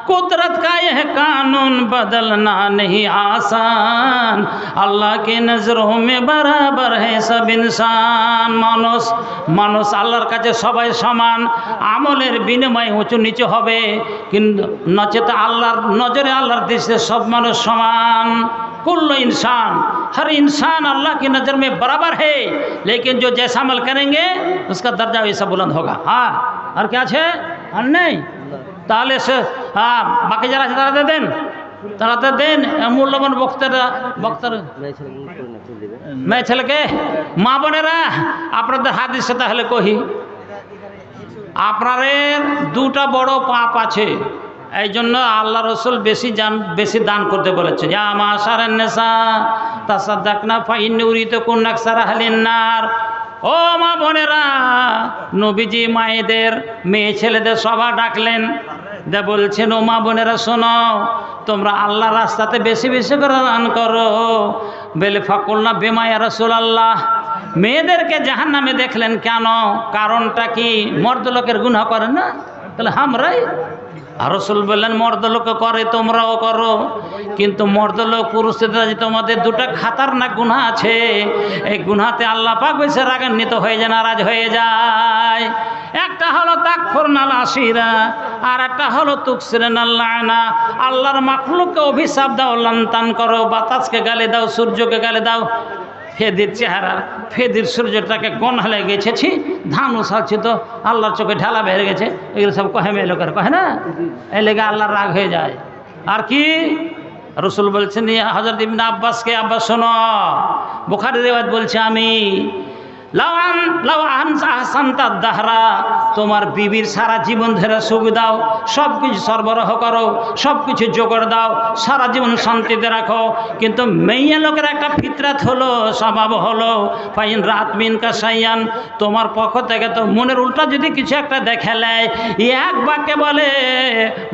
Speaker 1: कुदरत का यह कानून बदलना नहीं आसान, अल्लाह की नज़रों में बराबर है सब इंसान। মানুষ মানুষ আল্লাহর কাছে সবাই সমান, আমলের বিনিময়ে উঁচু নিচু হবে, কিন্তু নচেত আল্লাহর নজরে আল্লাহর দৃষ্টিতে সব মানুষ সমান। कुल्लु इंसान, हर इंसान अल्लाह की नज़र में बराबर है, लेकिन जो जैसा अमल करेंगे उसका दर्जा वैसा बुलंद होगा। हाँ, और क्या है और नहीं তাহলে সে বাকি যারা আছে তারা দেন, তারা তো দেন। মূল্যবান বক্তারা মেয়ে ছেলেকে মা বোনেরা আপনাদের হাদিসে তাহলে কহি, আপনাদের দুটা বড় পাপ আছে, এই জন্য আল্লাহ রসুল বেশি দান করতে বলেছে। যা মাশারান নিসা তাসাদদাকনা ফাইন্নী উরিদুকুন্না আকসারা আহলিন নার। ও মা বোনেরা, নবীজি মায়েদের মেয়ে ছেলেদের সভা ডাকলেন, দে বলছেন ও মা বোনেরা শোনো, তোমরা আল্লাহর রাস্তাতে বেশি বেশি করে দান করো। বেলে ফাকুলনা বেমা ইয়া রাসূলুল্লাহ, মেয়েদেরকে জাহান্নামে দেখলেন কেন? কারণটা কি? মর্দ লোকের গুনাহ করে না? তাহলে আমরাই। আর রাসূল বললেন মর্দ লোক করে তোমরাও করো, কিন্তু মর্দ লোক পুরুষদের তোমাদের দুটো খাতারনাক গুনাহ আছে, এই গুনাহতে আল্লাহ পাক বেশি রাগান্বিত হয়ে যায়, নারাজ হয়ে যায়। একটা হলো তাকফুরনাল আশিরা, আর একটা হলো তুকসিরনাল লানা। আল্লাহর মাখলুককে অভিশাপ দাও, লান্তান করো, বাতাসকে গালি দাও, সূর্যকে গালি দাও। ফেদির চেহারা, ফেদির সূর্যটাকে গনহালে গেছেছি, ধান উছালছি তো আল্লাহর চোখে ঢালা বেড়ে গেছে, এগুলো সব কহে মেয়ে লোকের কহে না, এই লেগে আল্লাহর রাগ হয়ে যায়। আর কি রসুল বলছেন হযরত ইবনে আব্বাসকে, আব্বাস শোনো, বুখারীর রিওয়ায়াত বলছে আমি তোমার বিবির সারা জীবন ধরে সুখ দাও, সব কিছু সরবরাহ করো, সব কিছু জোগাড় দাও, সারা জীবন শান্তিতে রাখো, কিন্তু মেয়ে লোকের একটা ফিতরাত হলো, স্বভাব হলো ফাইন রাত মিন কা সাইয়ান, তোমার পক্ষ থেকে তো মনের উল্টা যদি কিছু একটা দেখে নেয়, এক বাক্যে বলে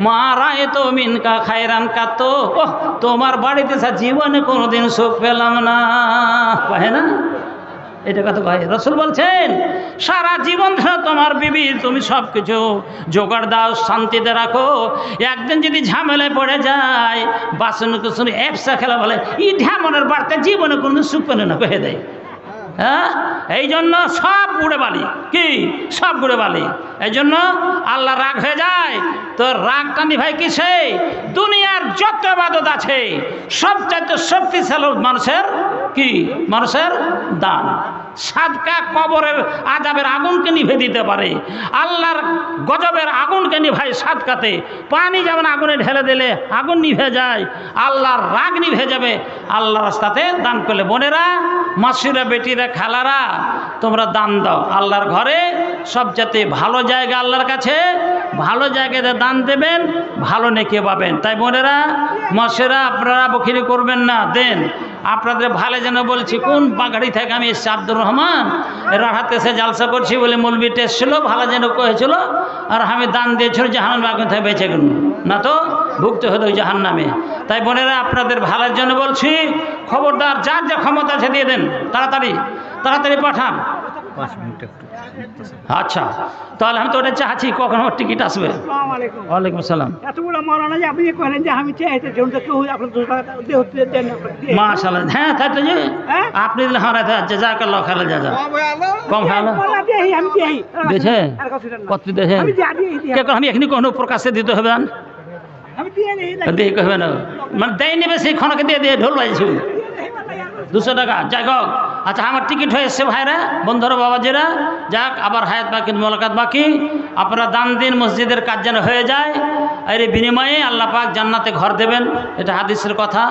Speaker 1: মা রায় তো মিন কা খায়রান কা, তো ওহ তোমার বাড়িতে জীবনে কোনোদিন সুখ পেলাম না, কহে না? এটা কথা ভাই রসুল বলছেন সারা জীবন ধরে তোমার বিবি তুমি সব কিছু জোগাড় দাও, শান্তিতে রাখো, একদিন যদি ঝামেলায় পড়ে যায় বাসন কুসন একসা খেলা বলে ই ঝামনের বাড়তে জীবনে কোনো সুখ পেলে না কহে দেয়। হ্যাঁ, এই জন্য সব গুড়ে বালি, কি সব গুড়ে বালি, এই জন্য আল্লাহ রাগ হয়ে যায়। তো রাগ টানি ভাই কিসে? দুনিয়ার যত ইবাদত আছে সবচাইতে শক্তিশালী মানুষের কি? মানুষের দান। সাদকা কবরের আযাবের আগুনকে নিভে দিতে পারে, আল্লাহর গজবের আগুনকে নিভায় সাদকাতে। পানি যেমন আগুনে ঢেলে দিলে আগুন নিভে যায়, আল্লাহর রাগ নিভে যাবে আল্লাহর রাস্তাতে দান করলে। বোনেরা, মাসিরা, বেটিরা, খালারা, তোমরা দান দাও। আল্লাহর ঘরে সবচেয়ে ভালো জায়গা আল্লাহর কাছে, ভালো জায়গাতে দান দেবেন, ভালো নেকি পাবেন। তাই বোনেরা, মাসিরা, আপনারা বখিরি করবেন না, দেন। আপনাদের ভালো যেন বলছি, কোন বাগাড়ি থেকে আমি এসছি, আব্দুর রহমান রাহাতে এসে জালসা করছি বলে মৌলবি টেস্ট ছিল, ভালো যেন কয়েছিল, আর আমি দান দিয়েছিল জাহান্নাম আগুন থেকে বেঁচে গেল না, তো ভুগতে হতো ওই জাহান্নামে। তাই বোনেরা, আপনাদের ভালোর জন্য বলছি, খবরদার যার যা ক্ষমতা আছে দিয়ে দেন, তাড়াতাড়ি তাড়াতাড়ি পাঠান। 5 মিনিট একটু। আচ্ছা, তাহলে আমি তো ওটা চাচ্ছি কখন ওর টিকিট আসবে। ওয়ালাইকুম আসসালাম। মাশাআল্লাহ, হ্যাঁ তাই তো, যে আপনি দিলে হ্যাঁ জাযাকাল্লাহু খাইরান জাযা। কম ভালো দিয়েছে কত দিয়েছে আমি এখানে কোনো প্রকাশে দিতে হবে না দিয়ে কহবে না মানে দেয় নেবে সেই ক্ষণকে দিয়ে দিয়ে ঢোল বাজছে 200 টাকা যাই হোক। আচ্ছা আমার টিকিট হয়ে এসছে ভাইরা বন্ধুরা বাবাজিরা, যাক আবার হায়াত বাকি মোলাকাত বাকি। আপনারা দান দিন, মসজিদের কাজ যেন হয়ে যায়, এর বিনিময়ে আল্লাহ পাক জান্নাতে ঘর দেবেন, এটা হাদিসের কথা।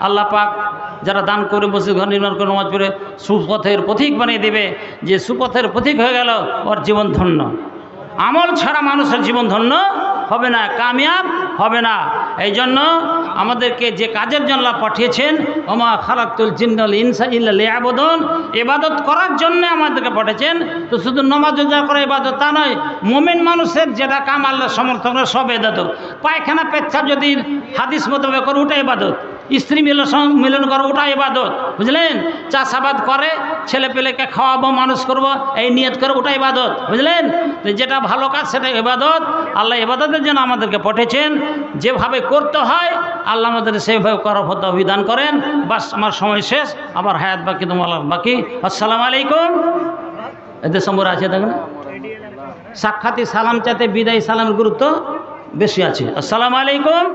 Speaker 1: আল্লাহ পাক যারা দান করে মসজিদ ঘর নির্মাণ করে নামাজ পড়ে সুপথের পথিক বানিয়ে দেবে, যে সুপথের পথিক হয়ে গেল ওর জীবন ধন্য। আমল ছাড়া মানুষের জীবন ধন্য হবে না, কামিয়াব হবে না। এই জন্য আমাদেরকে যে কাজের জন্য আল্লাহ পাঠিয়েছেন, ওমা খালাকতুল জিন্নাল ইনসা ইল্লা লিয়াবুদুন, ইবাদত করার জন্য আমাদেরকে পাঠিয়েছেন। তো শুধু নামাজ রোজা করা ইবাদত তা নয়, মুমিন মানুষের যেটা কাম আল্লাহ সমর্থন করে সব ইবাদত। পায়খানা পেচ্ছাপ যদি হাদিস মোতাবেক করে ওটা ইবাদত, স্ত্রী মিলন করবো ওটা ইবাদত, বুঝলেন। চাষাবাদ করে ছেলে পেলেকে খাওয়াবো মানুষ করব এই নিয়ত করে ওটা ইবাদত, বুঝলেন। তো যেটা ভালো কাজ সেটা ইবাদত। আল্লাহ ইবাদতের জন্য আমাদেরকে পাঠিয়েছেন, যেভাবে করতে হয় আল্লাহ আমাদের সেইভাবে করার পথ বিধান করেন। বাস আমার সময় শেষ, আবার হায়াত বাকি তোমার বাকি। আসসালামু আলাইকুম। এদের সম্পর্ক আছে দেখুন, সাক্ষাৎ সালাম চাইতে বিদায় সালামের গুরুত্ব বেশি আছে। আসসালামু আলাইকুম।